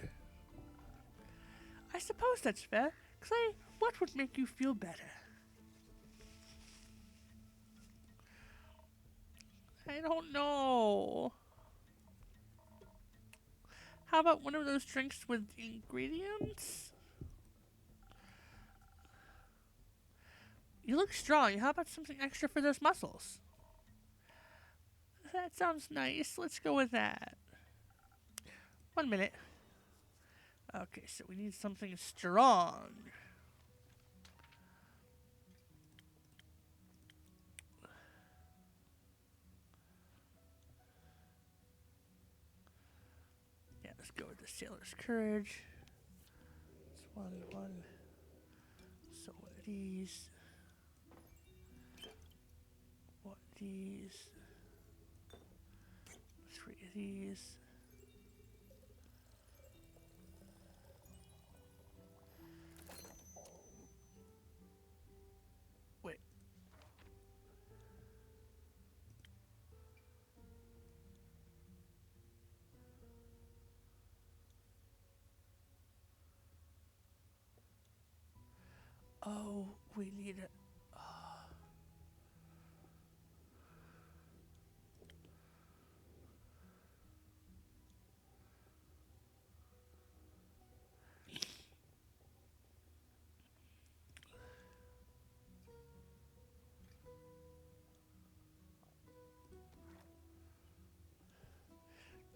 I suppose that's fair. Clay, what would make you feel better? I don't know. How about one of those drinks with ingredients? You look strong. How about something extra for those muscles? That sounds nice. Let's go with that. 1 minute. Okay, so we need something strong. Yeah, let's go with the Sailor's Courage. It's one. So one of these. One of these. 3 of these. Wait. Oh, we need it.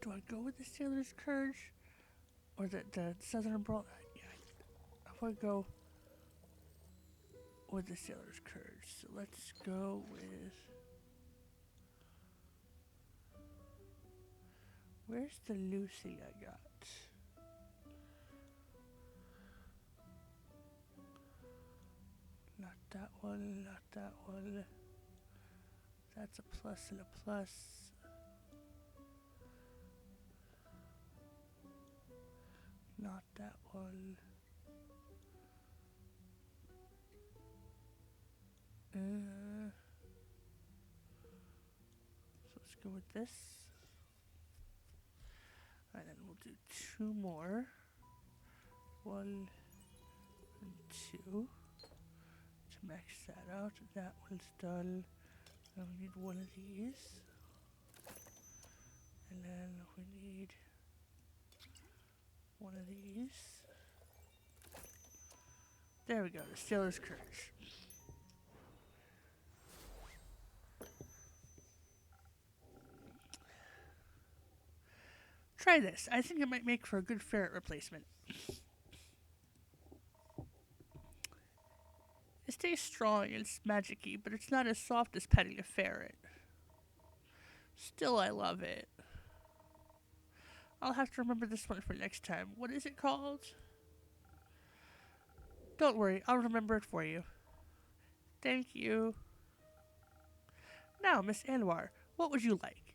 Do I go with the Sailor's Courage or the Southern Brawl? Yeah, I want to go with the Sailor's Courage. So let's go with. Where's the Lucy I got? Not that one, not that one. That's a plus and a plus. Not that one. So let's go with this. And then we'll do two more. 1 and 2. To max that out. That one's done. Now we need one of these. And then we need one of these. There we go, the Sailor's Courage. Try this. I think it might make for a good ferret replacement. It stays strong and it's magic-y, but it's not as soft as petting a ferret. Still, I love it. I'll have to remember this one for next time. What is it called? Don't worry, I'll remember it for you. Thank you. Now, Miss Anwar, what would you like?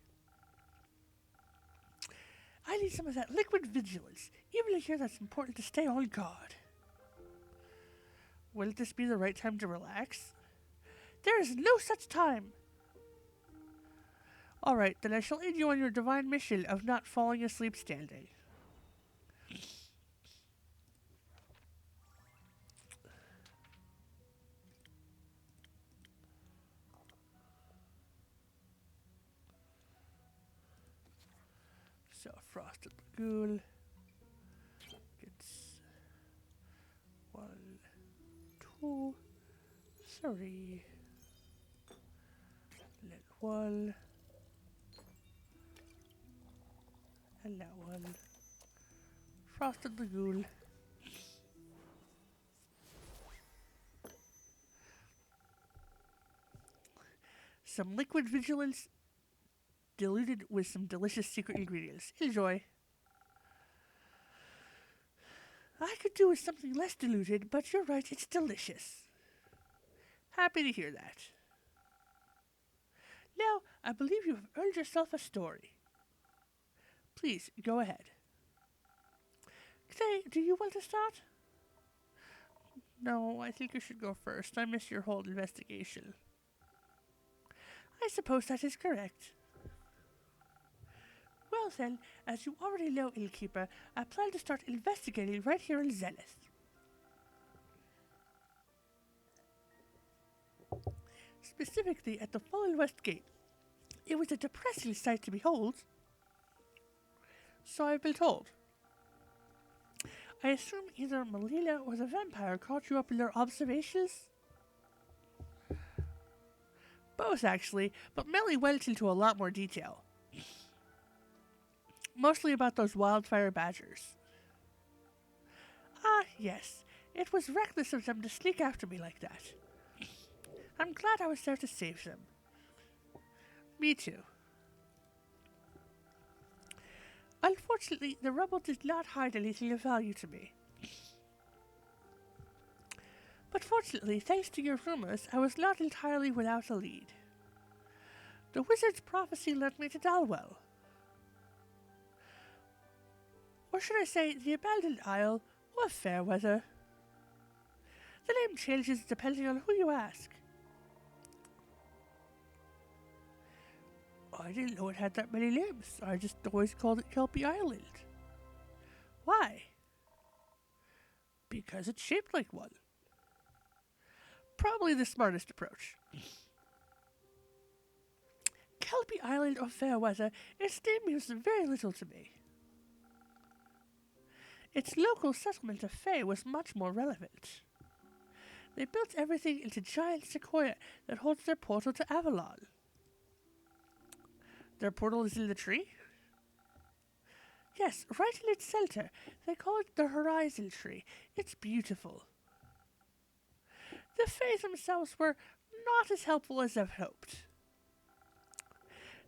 I need some of that liquid vigilance. Even here that's important to stay on guard. Will this be the right time to relax? There is no such time. Alright, then I shall aid you on your divine mission of not falling asleep standing. So, Frosted Lagoon gets 1, 2, 3, and then 1, and that one. Frosted Lagoon. Some liquid vigilance diluted with some delicious secret ingredients. Enjoy. I could do with something less diluted, but you're right, it's delicious. Happy to hear that. Now, I believe you have earned yourself a story. Please, go ahead. Say, do you want to start? No, I think you should go first. I missed your whole investigation. I suppose that is correct. Well then, as you already know, Innkeeper, I plan to start investigating right here in Zenith. Specifically at the Fallen West Gate. It was a depressing sight to behold. So I've been told. I assume either Melina or the vampire caught you up in their observations? Both, actually, but Melly went into a lot more detail. Mostly about those wildfire badgers. Ah, yes. It was reckless of them to sneak after me like that. I'm glad I was there to save them. Me too. Unfortunately, the rebel did not hide anything of value to me. But fortunately, thanks to your rumors, I was not entirely without a lead. The wizard's prophecy led me to Dalwell. Or should I say, the Abandoned Isle, or Fairweather. The name changes depending on who you ask. I didn't know it had that many names. I just always called it Kelpie Island. Why? Because it's shaped like one. Probably the smartest approach. Kelpie Island of fair weather, its name means very little to me. Its local settlement of Fae was much more relevant. They built everything into giant sequoia that holds their portal to Avalon. Their portal is in the tree? Yes, right in its center. They call it the Horizon Tree. It's beautiful. The Fae themselves were not as helpful as I've hoped.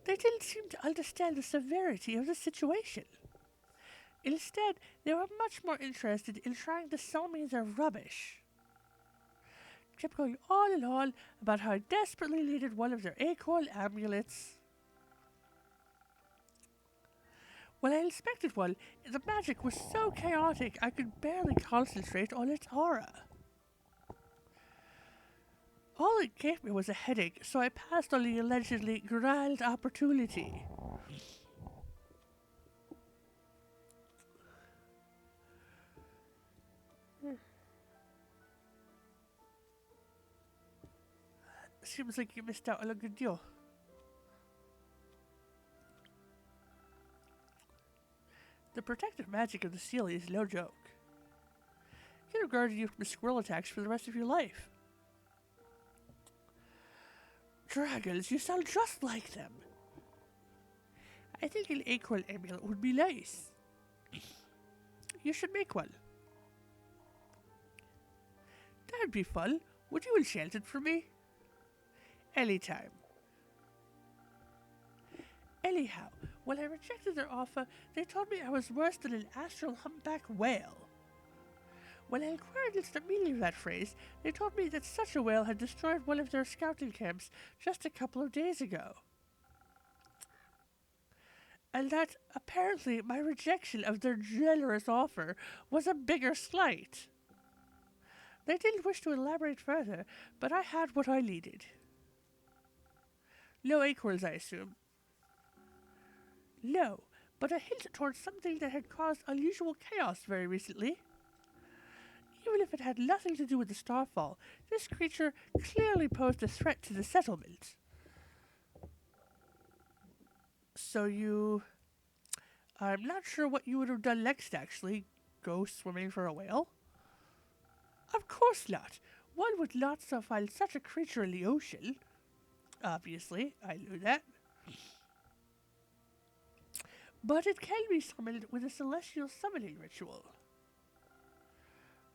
They didn't seem to understand the severity of the situation. Instead, they were much more interested in trying to sell me their rubbish. Kept going on and on about how I desperately needed one of their acorn amulets. When I inspected one, the magic was so chaotic I could barely concentrate on its aura. All it gave me was a headache, so I passed on the allegedly grand opportunity. Seems like you missed out on a good deal. The protective magic of the seal is no joke. It can guard you from squirrel attacks for the rest of your life. Dragons, you sound just like them. I think an acorn amulet would be nice. You should make one. That'd be fun. Would you enchant it for me? Anytime. Anyhow, when I rejected their offer, they told me I was worse than an astral humpback whale. When I inquired into the meaning of that phrase, they told me that such a whale had destroyed one of their scouting camps just a couple of days ago. And that, apparently, my rejection of their generous offer was a bigger slight. They didn't wish to elaborate further, but I had what I needed. No acorns, I assume. No, but a hint towards something that had caused unusual chaos very recently. Even if it had nothing to do with the starfall, this creature clearly posed a threat to the settlement. So I'm not sure what you would have done next, actually. Go swimming for a whale? Of course not. One would not find such a creature in the ocean. Obviously, I knew that. But it can be summoned with a celestial summoning ritual.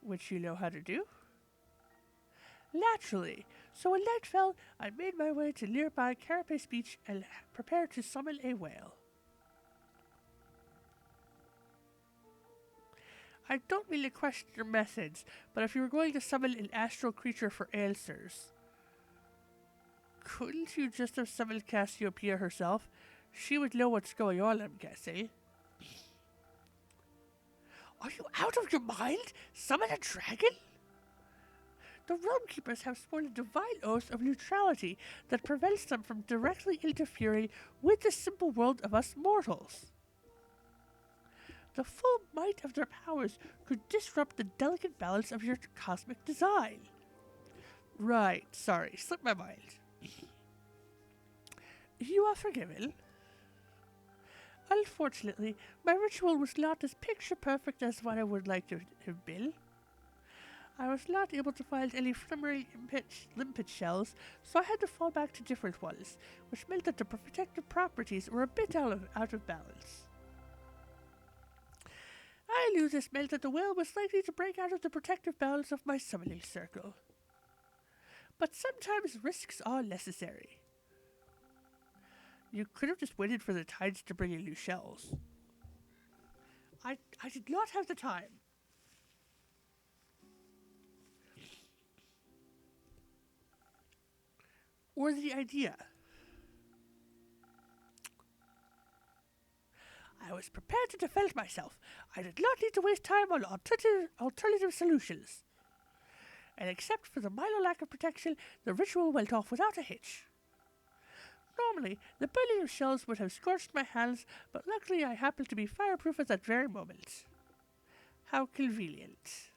Which you know how to do? Naturally. So when night fell, I made my way to nearby Carapace Beach and prepared to summon a whale. I don't mean to question your methods, but if you were going to summon an astral creature for answers, couldn't you just have summoned Cassiopeia herself? She would know what's going on, I'm guessing. Are you out of your mind? Summon a dragon? The Realm Keepers have sworn a divine oath of neutrality that prevents them from directly interfering with the simple world of us mortals. The full might of their powers could disrupt the delicate balance of your cosmic design. Right, sorry, slipped my mind. You are forgiven. Unfortunately, my ritual was not as picture-perfect as what I would like to have been. I was not able to find any flimmery limpet shells, so I had to fall back to different ones, which meant that the protective properties were a bit out of balance. I knew this meant that the whale was likely to break out of the protective balance of my summoning circle. But sometimes risks are necessary. You could have just waited for the tides to bring in new shells. I did not have the time. Or the idea. I was prepared to defend myself. I did not need to waste time on alternative solutions. And except for the minor lack of protection, the ritual went off without a hitch. Normally, the burning of shells would have scorched my hands, but luckily I happened to be fireproof at that very moment. How convenient.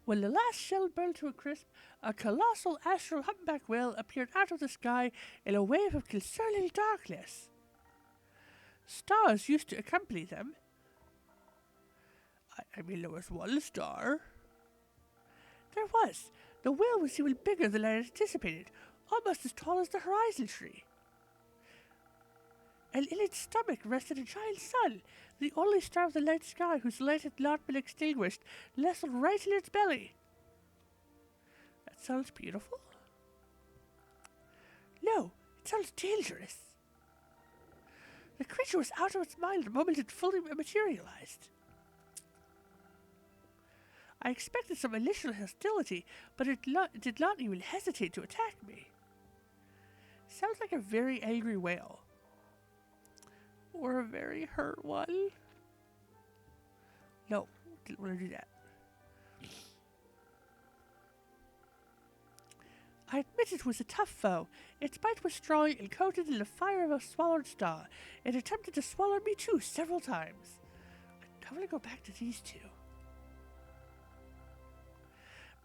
When the last shell burned to a crisp, a colossal astral humpback whale appeared out of the sky in a wave of concerning darkness. Stars used to accompany them. I mean, there was one star. There was. The whale was even bigger than I had anticipated, almost as tall as the horizon tree. And in its stomach rested a giant sun, the only star of the night sky whose light had not been extinguished, nestled right in its belly. That sounds beautiful? No, it sounds dangerous. The creature was out of its mind the moment it fully materialized. I expected some initial hostility, but it did not even hesitate to attack me. Sounds like a very angry whale. Or a very hurt one. No, didn't want to do that. I admit it was a tough foe. Its bite was strong and coated in the fire of a swallowed star. It attempted to swallow me too several times. I want to go back to these two.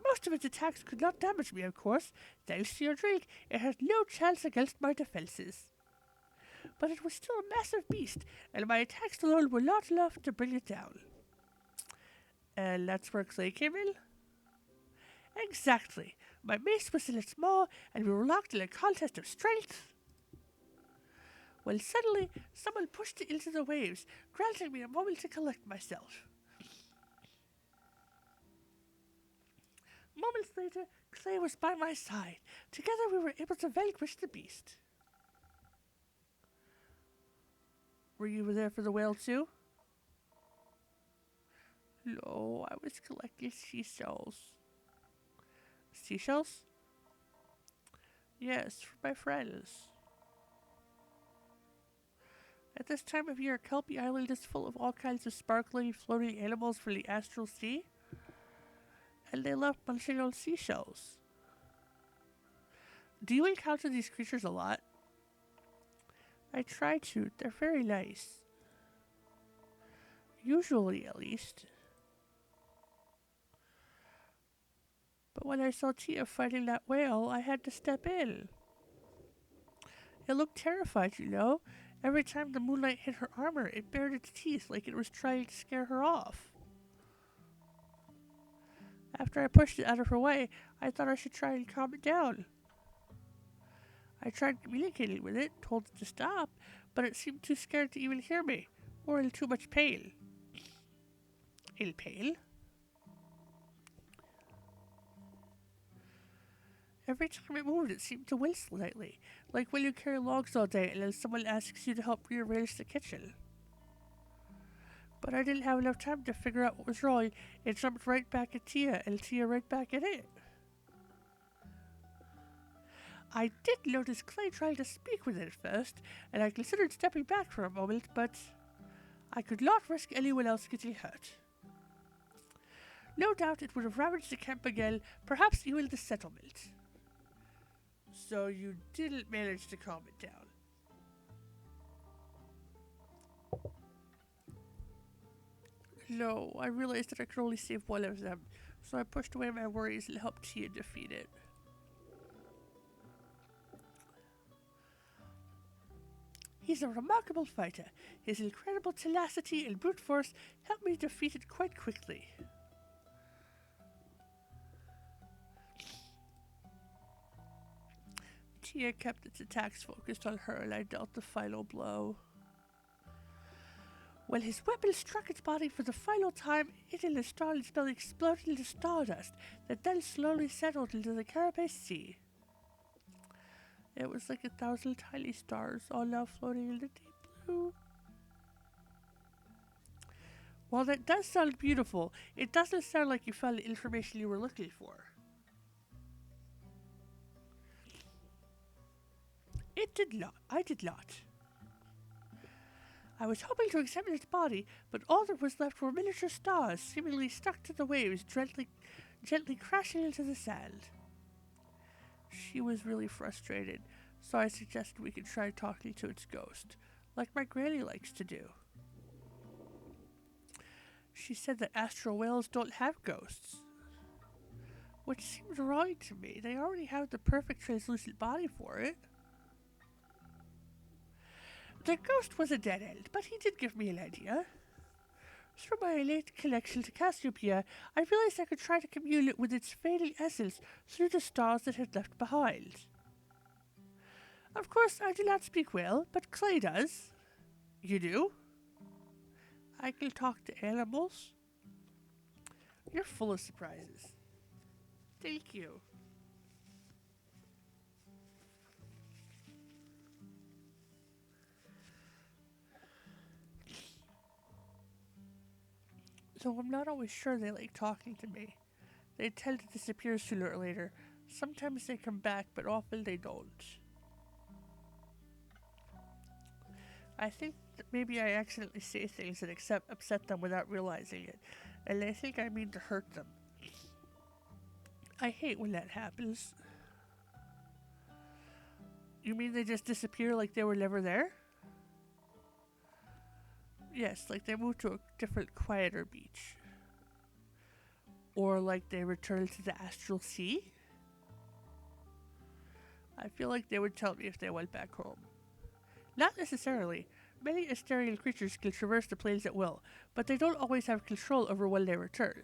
Most of its attacks could not damage me, of course. Thanks to your drink, it had no chance against my defenses. But it was still a massive beast, and my attacks alone were not enough to bring it down. And that's where Clay came in? Exactly. My mace was in its maw, and we were locked in a contest of strength. When suddenly, someone pushed it into the waves, granting me a moment to collect myself. Moments later, Clay was by my side. Together we were able to vanquish the beast. Were you there for the whale too? No, I was collecting seashells. Seashells? Yes, for my friends. At this time of year, Kelpie Island is full of all kinds of sparkling, floating animals from the astral sea. And they love munching on seashells. Do you encounter these creatures a lot? I try to. They're very nice. Usually, at least. But when I saw Tia fighting that whale, I had to step in. It looked terrified, you know. Every time the moonlight hit her armor, it bared its teeth like it was trying to scare her off. After I pushed it out of her way, I thought I should try and calm it down. I tried communicating with it, told it to stop, but it seemed too scared to even hear me, or in too much pain. In pain? Every time it moved, it seemed to wince slightly, like when you carry logs all day and then someone asks you to help rearrange the kitchen. But I didn't have enough time to figure out what was wrong. It jumped right back at Tia, and Tia right back at it. I did notice Clay trying to speak with it at first, and I considered stepping back for a moment, but I could not risk anyone else getting hurt. No doubt it would have ravaged the camp again, perhaps even the settlement. So you didn't manage to calm it down. No, I realized that I could only save one of them, so I pushed away my worries and helped Tia defeat it. He's a remarkable fighter. His incredible tenacity and brute force helped me defeat it quite quickly. Tia kept its attacks focused on her, and I dealt the final blow. When his weapon struck its body for the final time, it and the star in its belly exploded into stardust that then slowly settled into the Carapace Sea. It was like 1,000 tiny stars, all now floating in the deep blue. While that does sound beautiful, it doesn't sound like you found the information you were looking for. It did not. I did not. I was hoping to examine its body, but all that was left were miniature stars, seemingly stuck to the waves, gently crashing into the sand. She was really frustrated, so I suggested we could try talking to its ghost, like my granny likes to do. She said that astral whales don't have ghosts. which seems wrong to me. They already have the perfect translucent body for it. The ghost was a dead end, but he did give me an idea. Through my late connection to Cassiopeia, I realized I could try to commune with its fading essence through the stars it had left behind. Of course, I do not speak well, but Clay does. You do? I can talk to animals. You're full of surprises. Thank you. Though I'm not always sure they like talking to me. They tend to disappear sooner or later. Sometimes they come back, but often they don't. I think that maybe I accidentally say things that upset them without realizing it, and they think I mean to hurt them. I hate when that happens. You mean they just disappear like they were never there? Yes, like they moved to a different, quieter beach. Or like they returned to the astral sea? I feel like they would tell me if they went back home. Not necessarily. Many Asterian creatures can traverse the planes at will, but they don't always have control over when they return.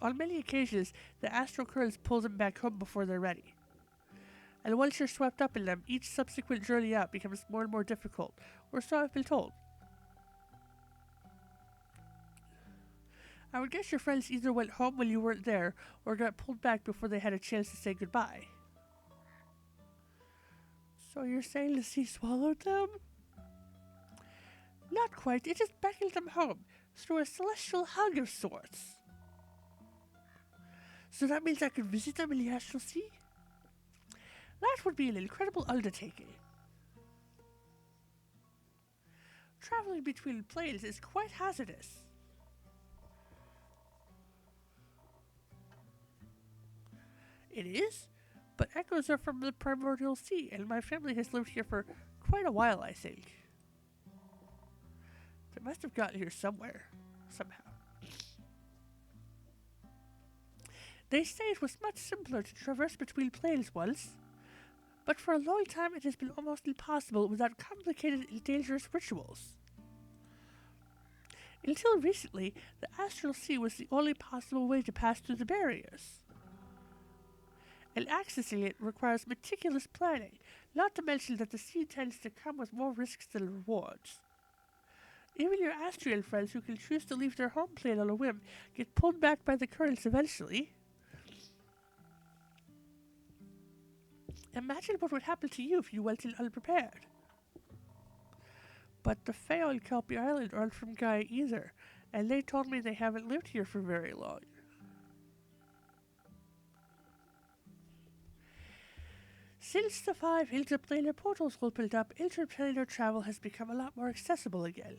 On many occasions, the astral currents pull them back home before they're ready. And once you're swept up in them, each subsequent journey out becomes more and more difficult, or so I've been told. I would guess your friends either went home when you weren't there, or got pulled back before they had a chance to say goodbye. So you're saying the sea swallowed them? Not quite, it just beckoned them home, through a celestial hug of sorts. So that means I could visit them in the astral sea? That would be an incredible undertaking. Traveling between planes is quite hazardous. It is, but echoes are from the primordial sea, and my family has lived here for quite a while, I think. They must have gotten here somewhere, somehow. They say it was much simpler to traverse between planes once, but for a long time it has been almost impossible without complicated and dangerous rituals. Until recently, the astral sea was the only possible way to pass through the barriers. And accessing it requires meticulous planning, not to mention that the sea tends to come with more risks than rewards. Even your Astrian friends who can choose to leave their home plane on a whim get pulled back by the currents eventually. Imagine what would happen to you if you went in unprepared. But the Fae on Kelpie Island aren't from Gaia either, and they told me they haven't lived here for very long. Since the 5 interplanar portals opened up, interplanar travel has become a lot more accessible again.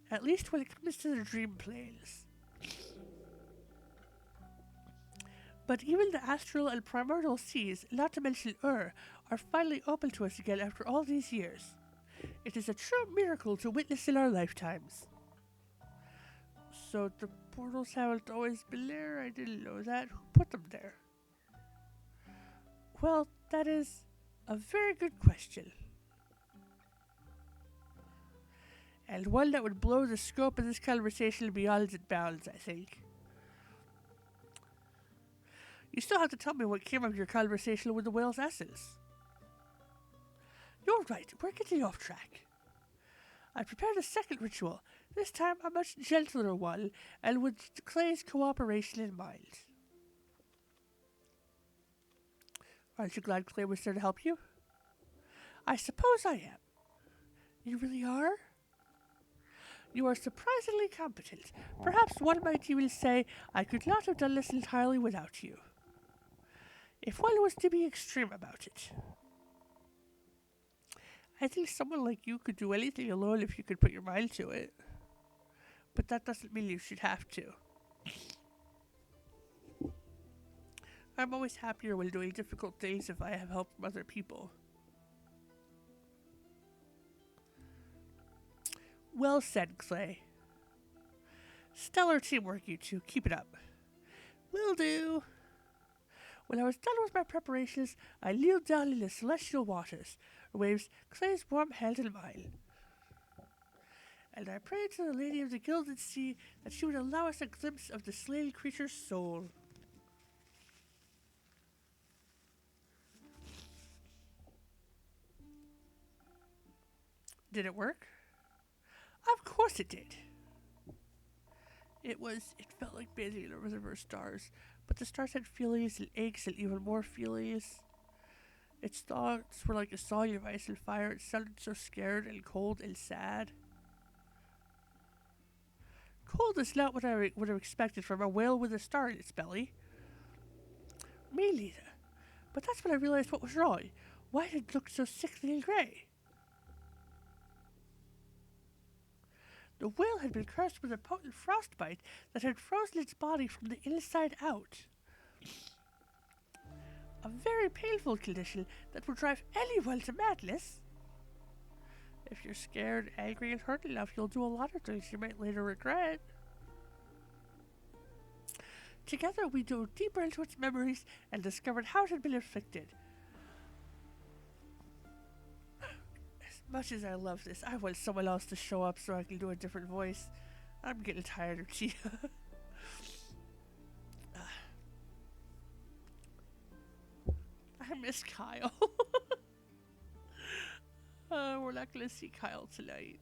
At least when it comes to the dream planes. But even the astral and primordial seas, not to mention are finally open to us again after all these years. It is a true miracle to witness in our lifetimes. So the portals haven't always been there? I didn't know that. Who put them there? Well, that is a very good question. And one that would blow the scope of this conversation beyond its bounds, I think. You still have to tell me what came of your conversation with the whale's essence. You're right, we're getting off track. I prepared a second ritual, this time a much gentler one, and with Clay's cooperation in mind. Aren't you glad Clay was there to help you? I suppose I am. You really are? You are surprisingly competent. Perhaps one might even say I could not have done this entirely without you. If one was to be extreme about it. I think someone like you could do anything alone if you could put your mind to it. But that doesn't mean you should have to. I'm always happier when doing difficult things if I have help from other people. Well said, Clay. Stellar teamwork, you two. Keep it up. Will do. When I was done with my preparations, I kneeled down in the celestial waters, waves Clay's warm hand in mine. And I prayed to the Lady of the Gilded Sea that she would allow us a glimpse of the slain creature's soul. Did it work? Of course it did. It felt like bathing in a river of stars, but the stars had feelings and aches and even more feelings. Its thoughts were like a song of ice and fire. It sounded so scared and cold and sad. Cold is not what I would have expected from a whale with a star in its belly. Me neither. But that's when I realized what was wrong. Why did it look so sickly and grey? The whale had been cursed with a potent frostbite that had frozen its body from the inside out. A very painful condition that would drive anyone to madness. If you're scared, angry, and hurt enough, you'll do a lot of things you might later regret. Together, we dove deeper into its memories and discovered how it had been inflicted. As much as I love this, I want someone else to show up so I can do a different voice. I'm getting tired of Chia. I miss Kyle. We're not going to see Kyle tonight.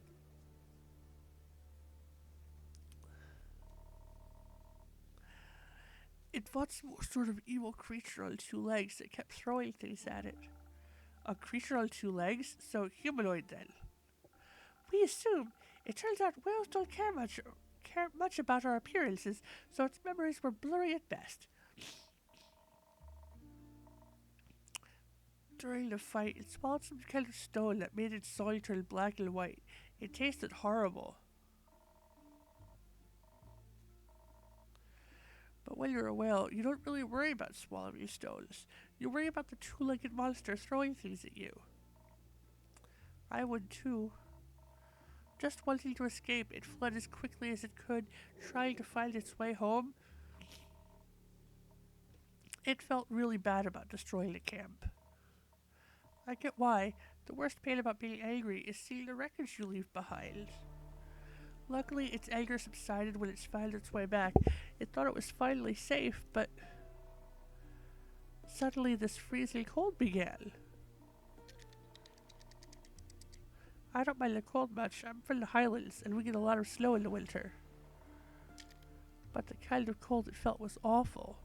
It fought some sort of evil creature on two legs that kept throwing things at it. A creature on two legs? So humanoid then. We assume. It turns out whales don't care much about our appearances, so its memories were blurry at best. During the fight, it swallowed some kind of stone that made its soul turn black and white. It tasted horrible. But when you're a whale, you don't really worry about swallowing stones. You worry about the two-legged monster throwing things at you. I would too. Just wanting to escape, it fled as quickly as it could, trying to find its way home. It felt really bad about destroying the camp. I get why. The worst pain about being angry is seeing the wreckage you leave behind. Luckily, its anger subsided when it found its way back. It thought it was finally safe, but suddenly this freezing cold began. I don't mind the cold much. I'm from the Highlands, and we get a lot of snow in the winter. But the kind of cold it felt was awful.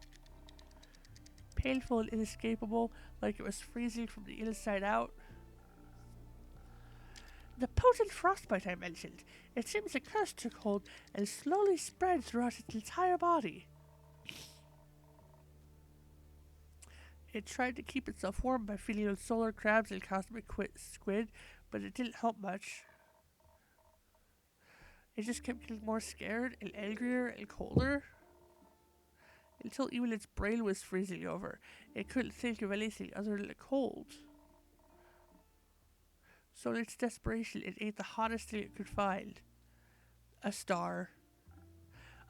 Painful and inescapable, like it was freezing from the inside out. The potent frostbite I mentioned, it seems a curse took hold and slowly spread throughout its entire body. It tried to keep itself warm by feeding on solar crabs and cosmic squid, but it didn't help much. It just kept getting more scared and angrier and colder, until even its brain was freezing over. It couldn't think of anything other than the cold. So in its desperation, it ate the hottest thing it could find. A star.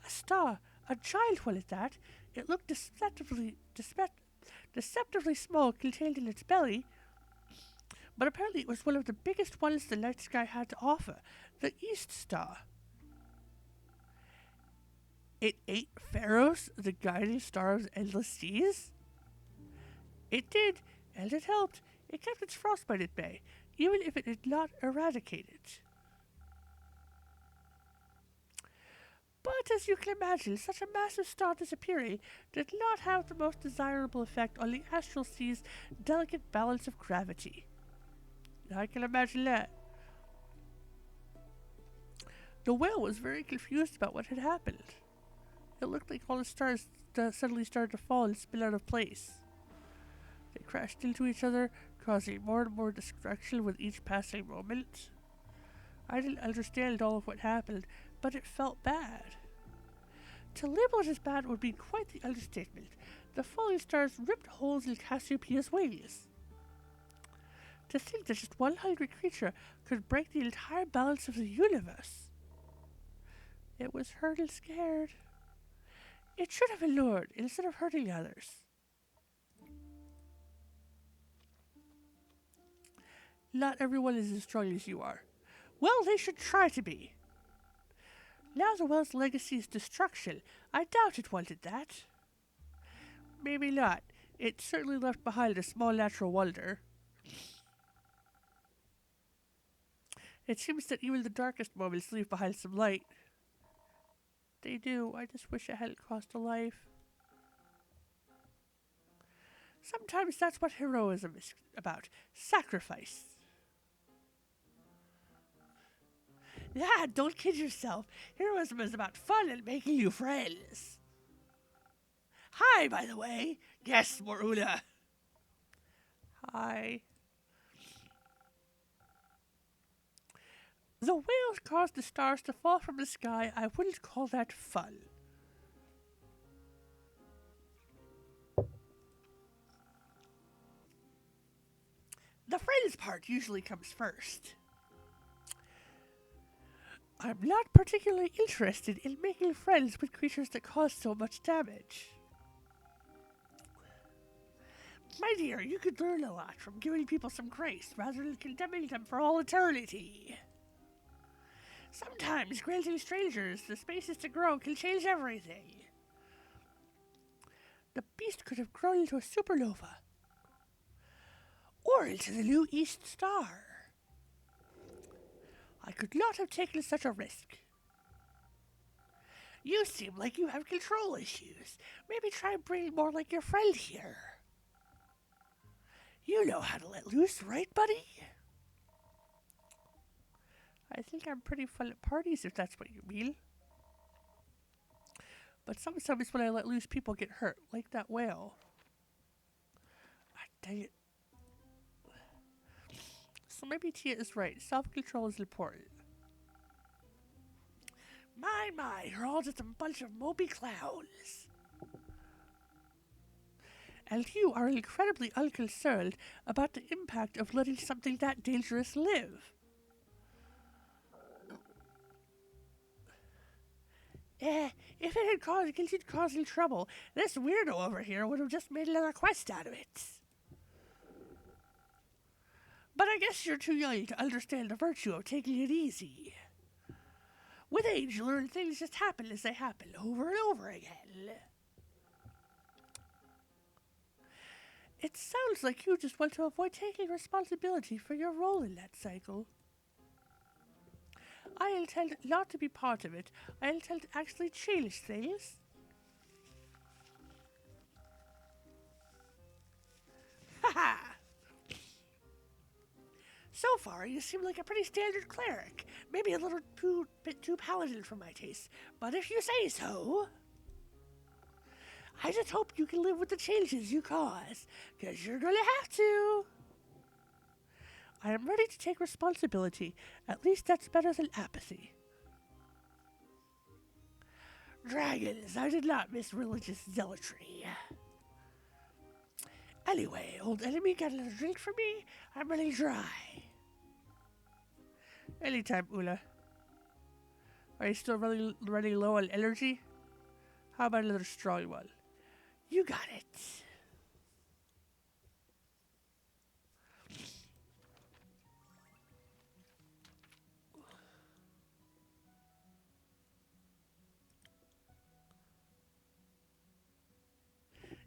A star! A giant one at that! It looked deceptively small, contained in its belly, but apparently it was one of the biggest ones the night sky had to offer, the East Star. It ate Pharos, the guiding star of endless seas? It did, and it helped. It kept its frostbite at bay, even if it did not eradicate it. But as you can imagine, such a massive star disappearing did not have the most desirable effect on the astral sea's delicate balance of gravity. I can imagine that. The whale was very confused about what had happened. It looked like all the stars suddenly started to fall and spin out of place. They crashed into each other, causing more and more destruction with each passing moment. I didn't understand all of what happened, but it felt bad. To label it as bad would be quite the understatement. The falling stars ripped holes in Cassiopeia's wings. To think that just one hungry creature could break the entire balance of the universe. It was hurt and scared. It should have been lured instead of hurting others. Not everyone is as strong as you are. Well, they should try to be. Now the well's legacy is destruction. I doubt it wanted that. Maybe not. It certainly left behind a small natural wonder. It seems that even the darkest moments leave behind some light. They do. I just wish it hadn't cost a life. Sometimes that's what heroism is about. Sacrifice. Yeah, don't kid yourself. Heroism is about fun and making new friends. Hi, by the way. Yes, Moruna. Hi. The whales caused the stars to fall from the sky. I wouldn't call that fun. The friends part usually comes first. I'm not particularly interested in making friends with creatures that cause so much damage. My dear, you could learn a lot from giving people some grace rather than condemning them for all eternity. Sometimes granting strangers the spaces to grow can change everything. The beast could have grown into a supernova. Or into the new East Star. I could not have taken such a risk. You seem like you have control issues. Maybe try being more like your friend here. You know how to let loose, right, buddy? I think I'm pretty fun at parties, if that's what you mean. But sometimes when I let loose, people get hurt, like that whale. Ah, dang it. So maybe Tia is right. Self-control is important. My, you're all just a bunch of mopey clowns. And you are incredibly unconcerned about the impact of letting something that dangerous live. If it had continued causing trouble, this weirdo over here would have just made another quest out of it. But I guess you're too young to understand the virtue of taking it easy. With age, you learn things just happen as they happen, over and over again. It sounds like you just want to avoid taking responsibility for your role in that cycle. I intend not to be part of it. I intend to actually change things. Haha! So far, you seem like a pretty standard cleric. Maybe a little bit too paladin for my taste, but if you say so. I just hope you can live with the changes you cause, because you're gonna have to. I am ready to take responsibility. At least that's better than apathy. Dragons, I did not miss religious zealotry. Anyway, old enemy, got another drink for me? I'm running dry. Anytime, Ula. Are you still running low on energy? How about another strong one? You got it.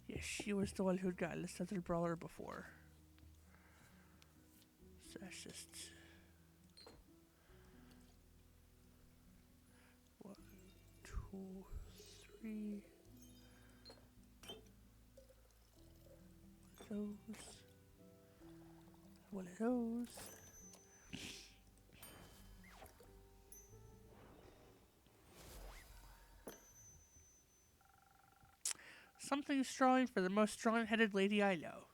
Yes, she was the one who'd gotten the Southern Brawler before. So that's just... 1, 2, 3... One of those. Something strong for the most strong-headed lady I know.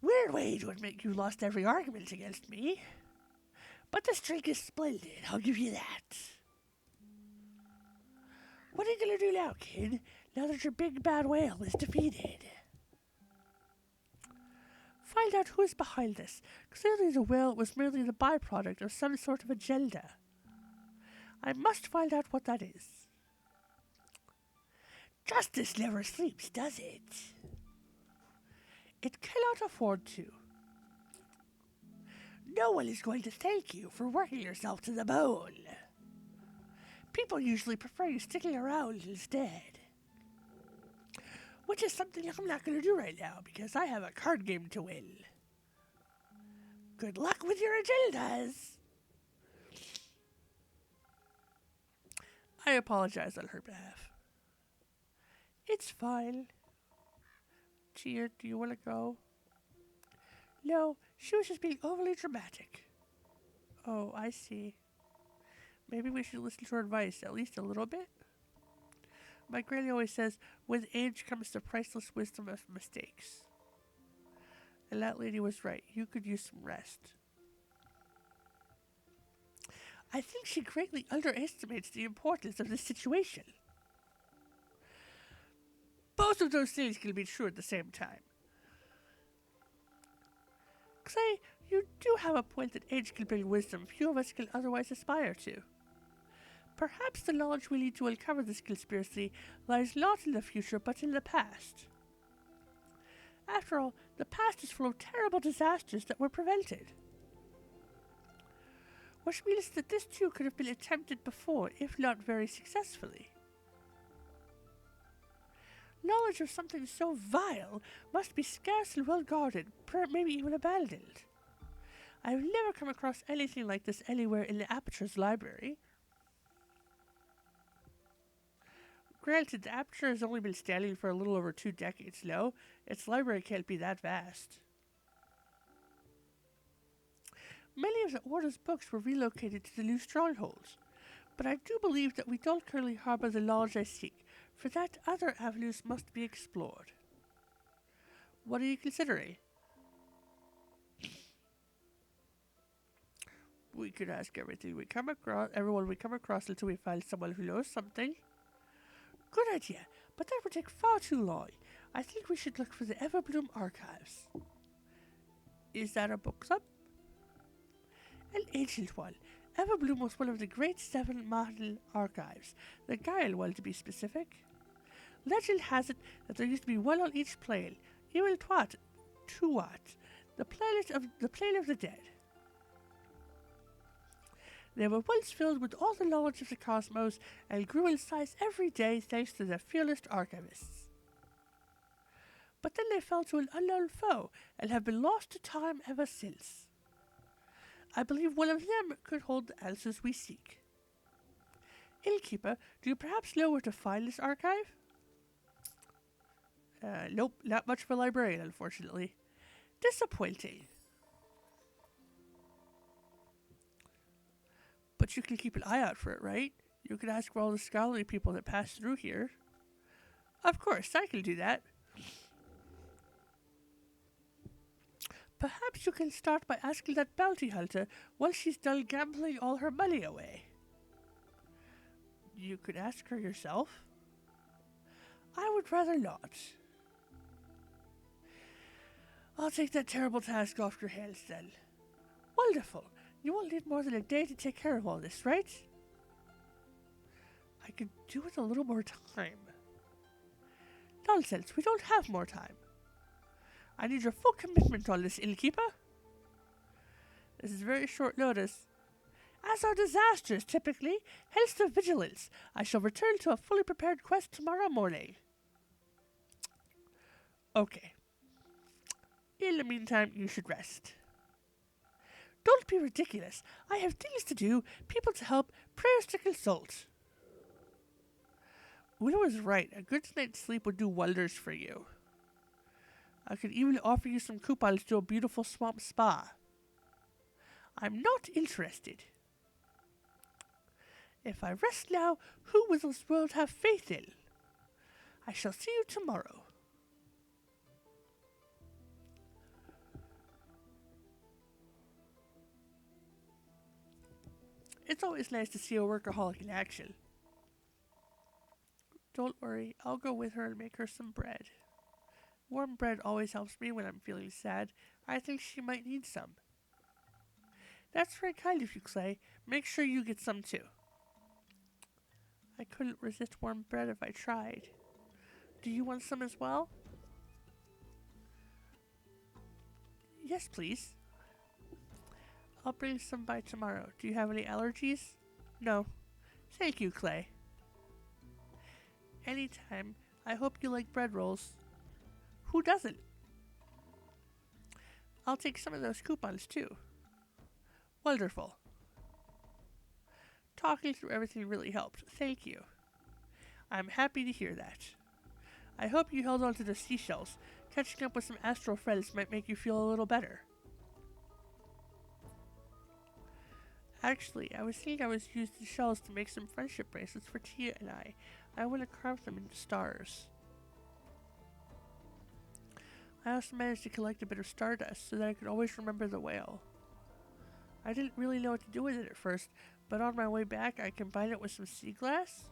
Weird way to admit you lost every argument against me. But this drink is splendid, I'll give you that. What are you gonna do now, kid? Now that your big bad whale is defeated? Find out who is behind this. Clearly the whale was merely the byproduct of some sort of agenda. I must find out what that is. Justice never sleeps, does it? It cannot afford to. No one is going to thank you for working yourself to the bone. People usually prefer you sticking around instead. Which is something I'm not going to do right now because I have a card game to win. Good luck with your agendas. I apologize on her behalf. It's fine. Tia, do you want to go? No, she was just being overly dramatic. Oh, I see. Maybe we should listen to her advice at least a little bit. My granny always says, with age comes the priceless wisdom of mistakes. And that lady was right. You could use some rest. I think she greatly underestimates the importance of this situation. Both of those things can be true at the same time. Clay, you do have a point that age can bring wisdom few of us can otherwise aspire to. Perhaps the knowledge we need to uncover this conspiracy lies not in the future but in the past. After all, the past is full of terrible disasters that were prevented. Which means that this too could have been attempted before, if not very successfully. Knowledge of something so vile must be scarce and well guarded, maybe even abandoned. I have never come across anything like this anywhere in the Aperture's library. Granted, the Aperture has only been standing for a little over 2 decades now. Its library can't be that vast. Many of the Order's books were relocated to the new strongholds, but I do believe that we don't currently harbor the knowledge I seek. For that, other avenues must be explored. What are you considering? We could ask everyone we come across until we find someone who knows something. Good idea, but that would take far too long. I think we should look for the Everbloom archives. Is that a book club? An ancient one. Everbloom was one of the great 7 modern archives, the Gael one to be specific. Legend has it that there used to be one on each plane, even Tuat, the plane of the dead. They were once filled with all the knowledge of the cosmos and grew in size every day thanks to their fearless archivists. But then they fell to an unknown foe and have been lost to time ever since. I believe one of them could hold the answers we seek. Innkeeper, do you perhaps know where to find this archive? Nope, not much of a librarian, unfortunately. Disappointing. But you can keep an eye out for it, right? You can ask for all the scholarly people that pass through here. Of course, I can do that. Perhaps you can start by asking that bounty hunter once she's done gambling all her money away. You could ask her yourself. I would rather not. I'll take that terrible task off your hands then. Wonderful. You won't need more than a day to take care of all this, right? I could do with a little more time. Nonsense, we don't have more time. I need your full commitment on this, innkeeper. This is very short notice. As are disasters, typically, hence the vigilance. I shall return to a fully prepared quest tomorrow morning. Okay. In the meantime, you should rest. Don't be ridiculous. I have things to do, people to help, prayers to consult. Una was right. A good night's sleep would do wonders for you. I could even offer you some coupons to a beautiful swamp spa. I'm not interested. If I rest now, who will this world have faith in? I shall see you tomorrow. It's always nice to see a workaholic in action. Don't worry, I'll go with her and make her some bread. Warm bread always helps me when I'm feeling sad. I think she might need some. That's very kind of you, Clay. Make sure you get some too. I couldn't resist warm bread if I tried. Do you want some as well? Yes, please. I'll bring some by tomorrow. Do you have any allergies? No. Thank you, Clay. Anytime. I hope you like bread rolls. Who doesn't? I'll take some of those coupons too. Wonderful. Talking through everything really helped. Thank you. I'm happy to hear that. I hope you held on to the seashells. Catching up with some astral friends might make you feel a little better. Actually, I was thinking I was using the shells to make some friendship bracelets for Tia and I. I want to carve them into stars. I also managed to collect a bit of stardust so that I could always remember the whale. I didn't really know what to do with it at first, but on my way back I combined it with some sea glass.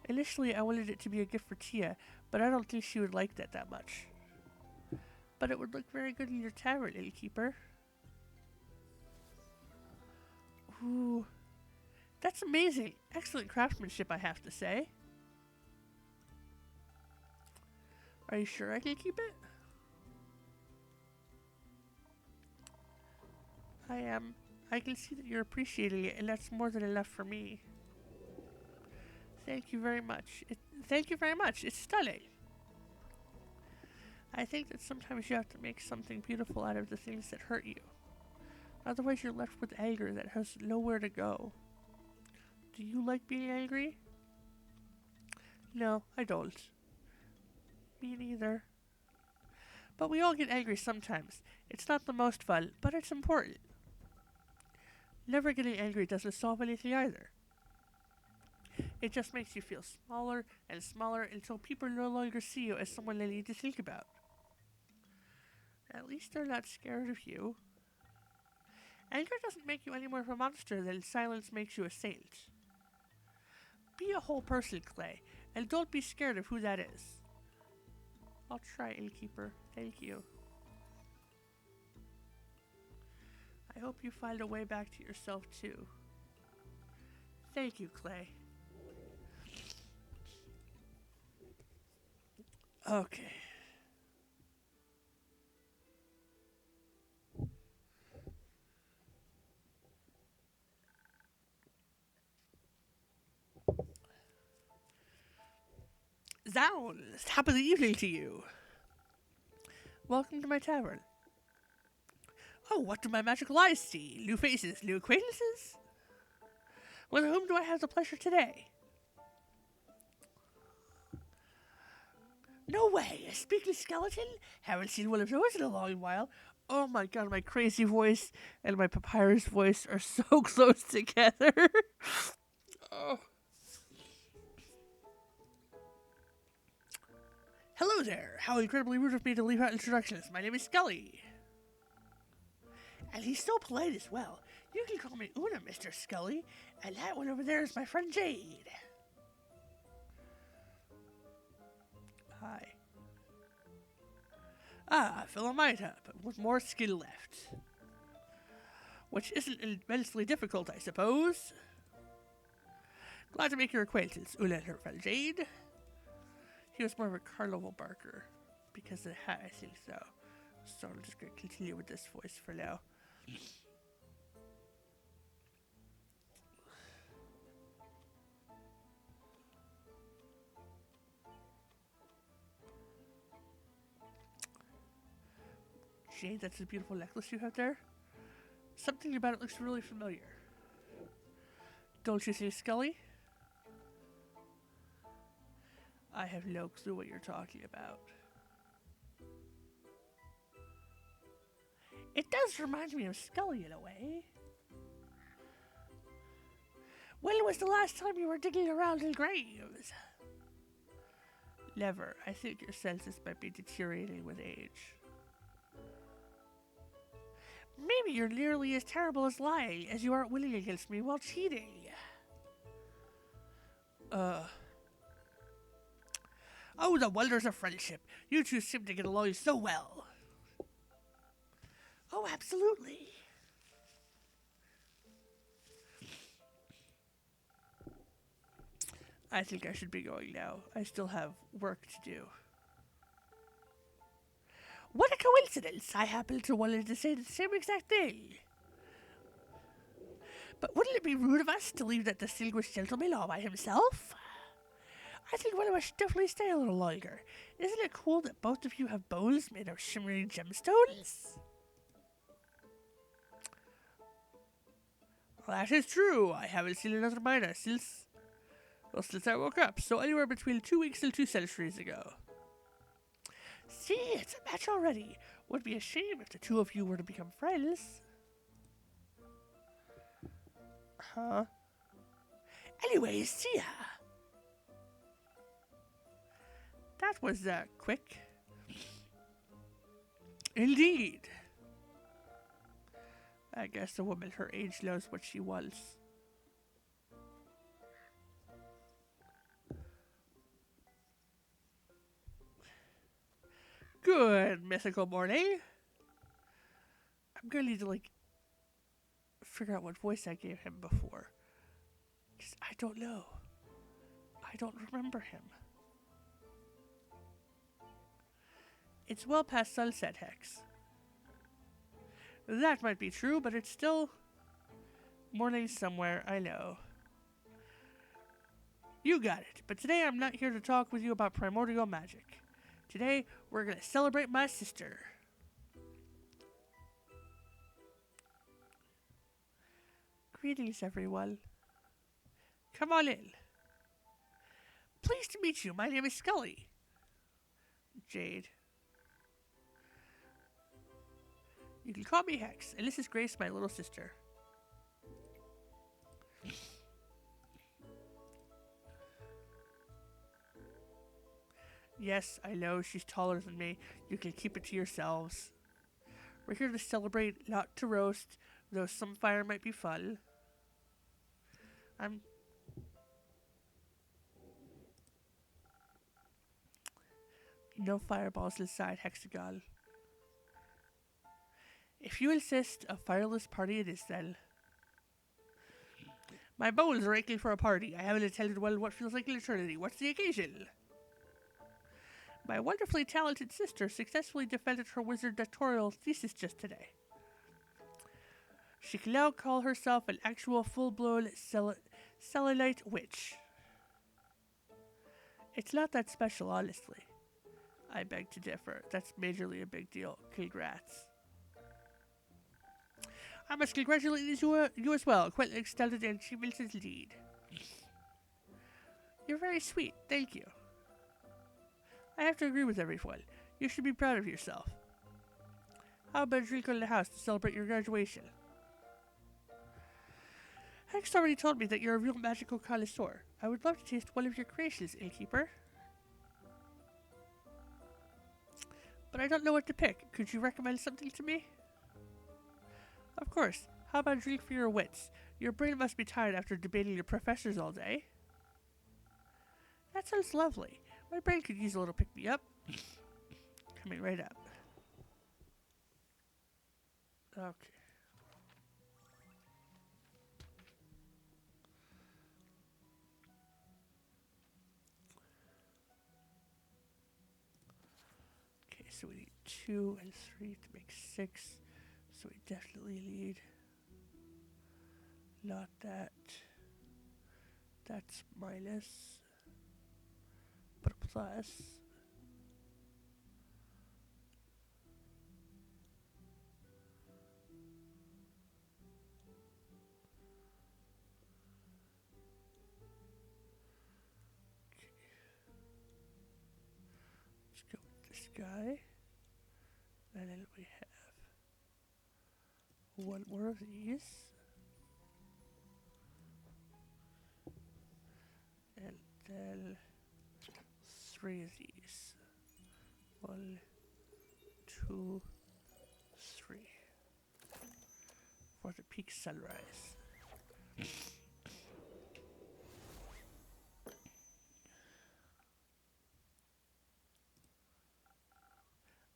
Initially I wanted it to be a gift for Tia, but I don't think she would like that much. But it would look very good in your tavern, innkeeper. Ooh, that's amazing. Excellent craftsmanship, I have to say. Are you sure I can keep it? I am. I can see that you're appreciating it, and that's more than enough for me. Thank you very much. Thank you very much. It's stunning. I think that sometimes you have to make something beautiful out of the things that hurt you. Otherwise you're left with anger that has nowhere to go. Do you like being angry? No, I don't. Me neither. But we all get angry sometimes. It's not the most fun, but it's important. Never getting angry doesn't solve anything either. It just makes you feel smaller and smaller until people no longer see you as someone they need to think about. At least they're not scared of you. Anger doesn't make you any more of a monster than silence makes you a saint. Be a whole person, Clay, and don't be scared of who that is. I'll try, innkeeper. Thank you. I hope you find a way back to yourself, too. Thank you, Clay. Okay. Zounds! Top of the evening to you. Welcome to my tavern. Oh, what do my magical eyes see? New faces, new acquaintances? With whom do I have the pleasure today? No way! A speaking skeleton? Haven't seen one of those in a long while. Oh my god, my crazy voice and my papyrus voice are so close together. Oh. Hello there! How incredibly rude of me to leave out introductions. My name is Scully. And he's so polite as well. You can call me Una, Mr. Scully. And that one over there is my friend Jade. Hi. Ah, Philomita, but with more skill left. Which isn't immensely difficult, I suppose. Glad to make your acquaintance, Una and her friend Jade. He was more of a carnival barker because of the hat, I think so. So I'm just going to continue with this voice for now. Jade, that's a beautiful necklace you have there. Something about it looks really familiar. Don't you think, Scully? I have no clue what you're talking about. It does remind me of Scully in a way. When was the last time you were digging around in graves? Never. I think your senses might be deteriorating with age. Maybe you're nearly as terrible as lying as you are at winning against me while cheating. Oh, the wonders of friendship. You two seem to get along so well. Oh, absolutely. I think I should be going now. I still have work to do. What a coincidence! I happen to wanted to say the same exact thing. But wouldn't it be rude of us to leave that distinguished gentleman all by himself? I think one of us should definitely stay a little longer. Isn't it cool that both of you have bows made of shimmering gemstones? Well, that is true. I haven't seen another miner since I woke up, so anywhere between 2 weeks and 2 centuries ago. See, it's a match already. Would be a shame if the two of you were to become friends. Huh? Anyways, see ya. That was, quick. Indeed. I guess a woman her age knows what she wants. Good mythical morning. I'm gonna need to, figure out what voice I gave him before. 'Cause I don't know. I don't remember him. It's well past sunset, Hex. That might be true, but it's still morning somewhere, I know. You got it, but today I'm not here to talk with you about primordial magic. Today, we're gonna celebrate my sister. Greetings, everyone. Come on in. Pleased to meet you. My name is Scully. Jade. You can call me Hex, and this is Grace, my little sister. Yes, I know she's taller than me. You can keep it to yourselves. We're here to celebrate, not to roast, though some fire might be fun. No fireballs inside, Hexagon. If you insist, a fireless party it is then. My bones are aching for a party. I haven't attended one in what feels like an eternity. What's the occasion? My wonderfully talented sister successfully defended her wizard doctoral thesis just today. She can now call herself an actual full-blown selenite witch. It's not that special, honestly. I beg to differ. That's majorly a big deal. Congrats. I must congratulate you as well. Quite an extended achievement indeed. You're very sweet. Thank you. I have to agree with everyone. You should be proud of yourself. How about a drink in the house to celebrate your graduation? Hex already told me that you're a real magical connoisseur. I would love to taste one of your creations, innkeeper. But I don't know what to pick. Could you recommend something to me? Of course. How about a drink for your wits? Your brain must be tired after debating your professors all day. That sounds lovely. My brain could use a little pick-me-up. Coming right up. Okay. Okay, so we need 2 and 3 to make 6. So we definitely need not that. That's minus, but plus. Okay. Let's go with this guy. And then we have one more of these. And then 3 of these. 1, 2, 3. For the peak sunrise.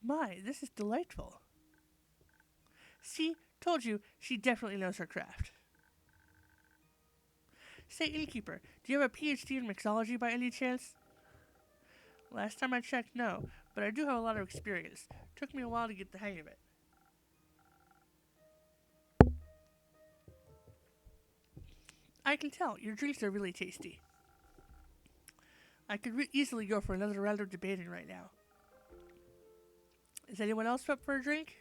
My, this is delightful. See, told you, she definitely knows her craft. Say, innkeeper, do you have a PhD in mixology by any chance? Last time I checked, no, but I do have a lot of experience. Took me a while to get the hang of it. I can tell, your drinks are really tasty. I could easily go for another round of debating right now. Is anyone else up for a drink?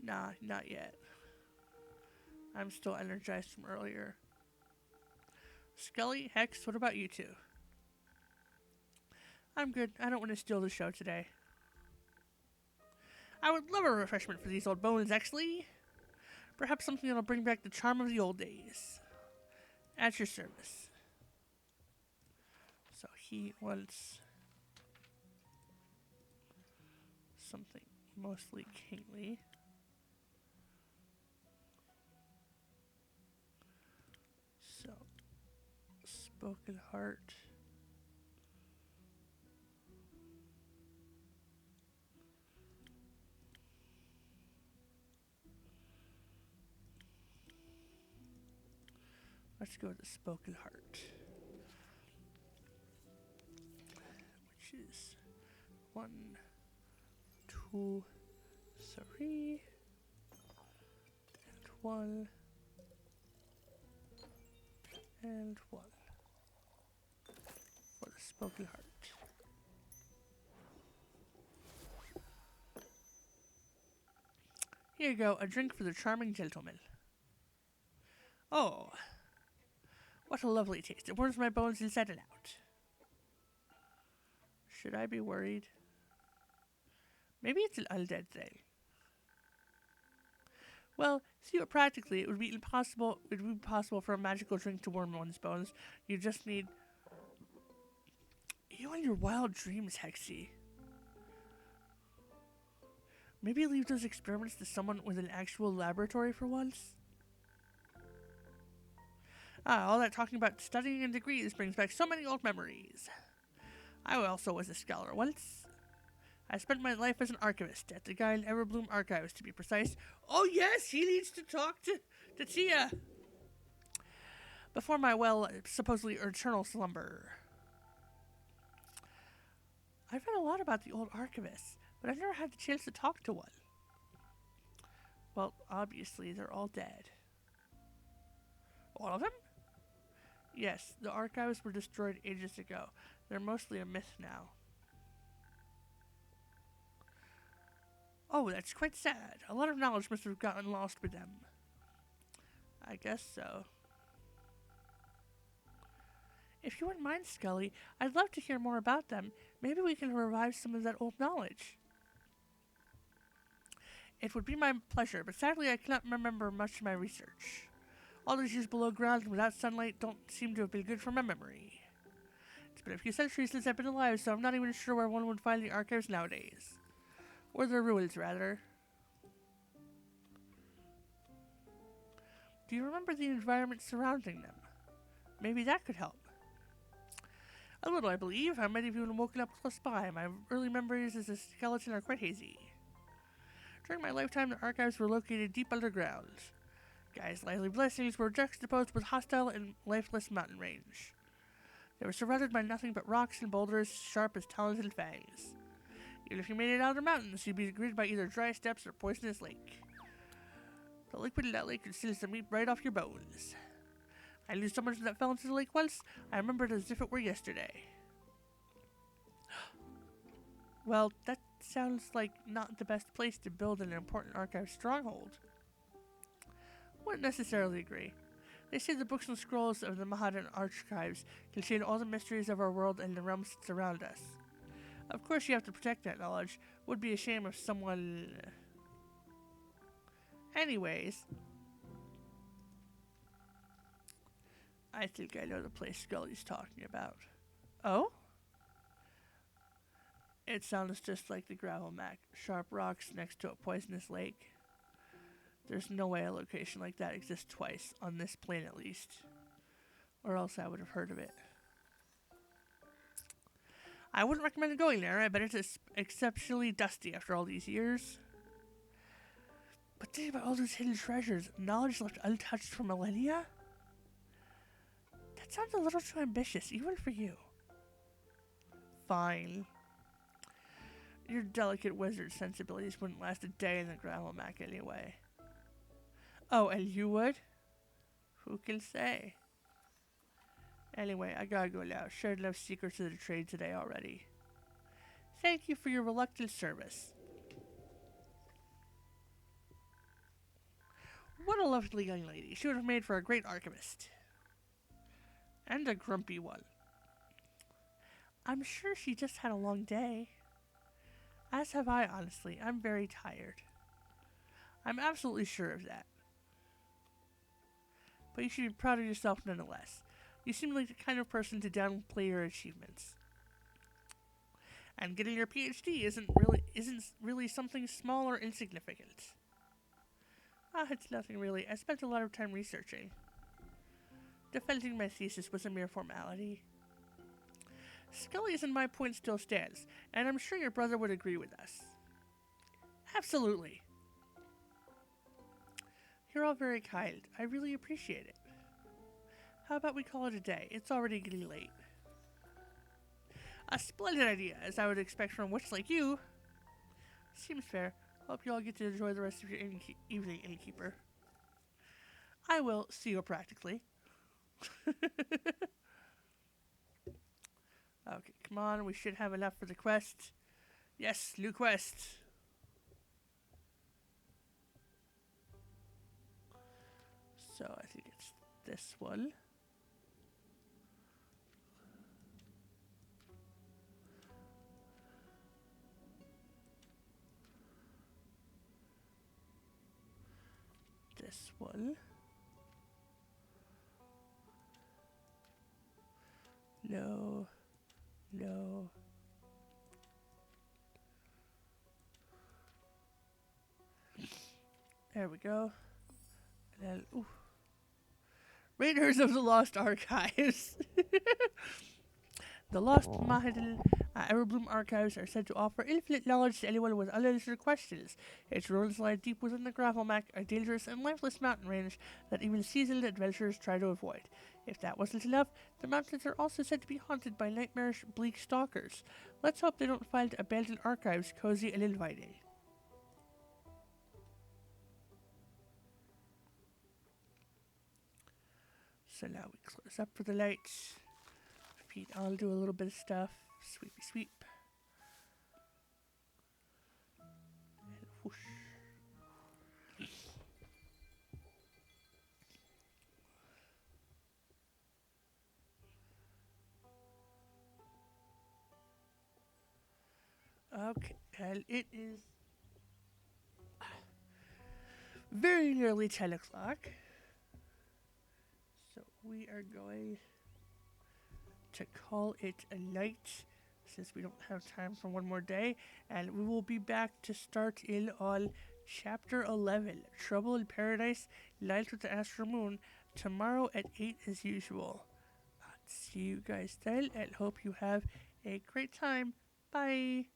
Nah, not yet. I'm still energized from earlier. Scully, Hex, what about you two? I'm good. I don't want to steal the show today. I would love a refreshment for these old bones, actually. Perhaps something that'll bring back the charm of the old days. At your service. So he wants something mostly kingly. So, spoken heart. Let's go with the spoken heart. Which is 1, 2, 3, and 1, and 1 for the spoken heart. Here you go, a drink for the charming gentleman. Oh, what a lovely taste. It warms my bones inside and out. Should I be worried? Maybe it's an undead thing. Well, see, but practically it would be impossible. It would be possible for a magical drink to warm one's bones. You just need you and your wild dreams, Hexy. Maybe leave those experiments to someone with an actual laboratory for once. All that talking about studying and degrees brings back so many old memories. I also was a scholar once. I spent my life as an archivist at the Guy Everbloom Archives, to be precise. Oh yes, he needs to talk to Tia. Before my, supposedly eternal slumber. I've read a lot about the old archivists, but I've never had the chance to talk to one. Well, obviously, they're all dead. All of them? Yes, the archives were destroyed ages ago. They're mostly a myth now. Oh, that's quite sad. A lot of knowledge must have gotten lost with them. I guess so. If you wouldn't mind, Scully, I'd love to hear more about them. Maybe we can revive some of that old knowledge. It would be my pleasure, but sadly I cannot remember much of my research. All those years below ground and without sunlight don't seem to have been good for my memory. It's been a few centuries since I've been alive, so I'm not even sure where one would find the archives nowadays. Or their ruins, rather. Do you remember the environment surrounding them? Maybe that could help. A little, I believe. I might have even woken up close by. My early memories as a skeleton are quite hazy. During my lifetime, the archives were located deep underground. Guy's lively blessings were juxtaposed with hostile and lifeless mountain range. They were surrounded by nothing but rocks and boulders sharp as talons and fangs. Even if you made it out of the mountains, you'd be greeted by either dry steppes or poisonous lake. The liquid in that lake could steal some meat right off your bones. I knew someone that fell into the lake once. I remember it as if it were yesterday. Well, that sounds like not the best place to build an important archive stronghold. Wouldn't necessarily agree. They say the books and scrolls of the Mahadan archives contain all the mysteries of our world and the realms that surround us. Of course you have to protect that knowledge. Would be a shame if someone... Anyways. I think I know the place Scully's talking about. Oh? It sounds just like the gravel map. Sharp rocks next to a poisonous lake. There's no way a location like that exists twice, on this plane at least. Or else I would have heard of it. I wouldn't recommend going there. I bet it's exceptionally dusty after all these years. But think about all those hidden treasures, knowledge left untouched for millennia? That sounds a little too ambitious, even for you. Fine. Your delicate wizard sensibilities wouldn't last a day in the gravel mac anyway. Oh, and you would? Who can say? Anyway, I gotta go now. Shared enough secrets of the trade today already. Thank you for your reluctant service. What a lovely young lady. She would have made for a great archivist. And a grumpy one. I'm sure she just had a long day. As have I, honestly. I'm very tired. I'm absolutely sure of that. But you should be proud of yourself nonetheless. You seem like the kind of person to downplay your achievements. And getting your PhD isn't really something small or insignificant. It's nothing really. I spent a lot of time researching. Defending my thesis was a mere formality. Scully's and my point still stands, and I'm sure your brother would agree with us. Absolutely. You're all very kind. I really appreciate it. How about we call it a day? It's already getting late. A splendid idea, as I would expect from a witch like you. Seems fair. Hope you all get to enjoy the rest of your evening, innkeeper. I will see you practically. Okay, come on. We should have enough for the quest. Yes, new quest. So I think it's this one. This one. No. No. There we go. And then, ooh. Raiders of the Lost Archives. The Lost Mahidal Everbloom Archives are said to offer infinite knowledge to anyone with unanswered questions. Its ruins lie deep within the Gravelmac, a dangerous and lifeless mountain range that even seasoned adventurers try to avoid. If that wasn't enough, the mountains are also said to be haunted by nightmarish, bleak stalkers. Let's hope they don't find abandoned archives cozy and inviting. So now we close up for the night. Repeat, I'll do a little bit of stuff. Sweepy sweep. And whoosh. Okay, and it is very nearly 10 o'clock. So we are going to call it a night since we don't have time for one more day. And we will be back to start in on Chapter 11, Trouble in Paradise, Night with the Astral Moon, tomorrow at 8 as usual. See you guys then and hope you have a great time. Bye.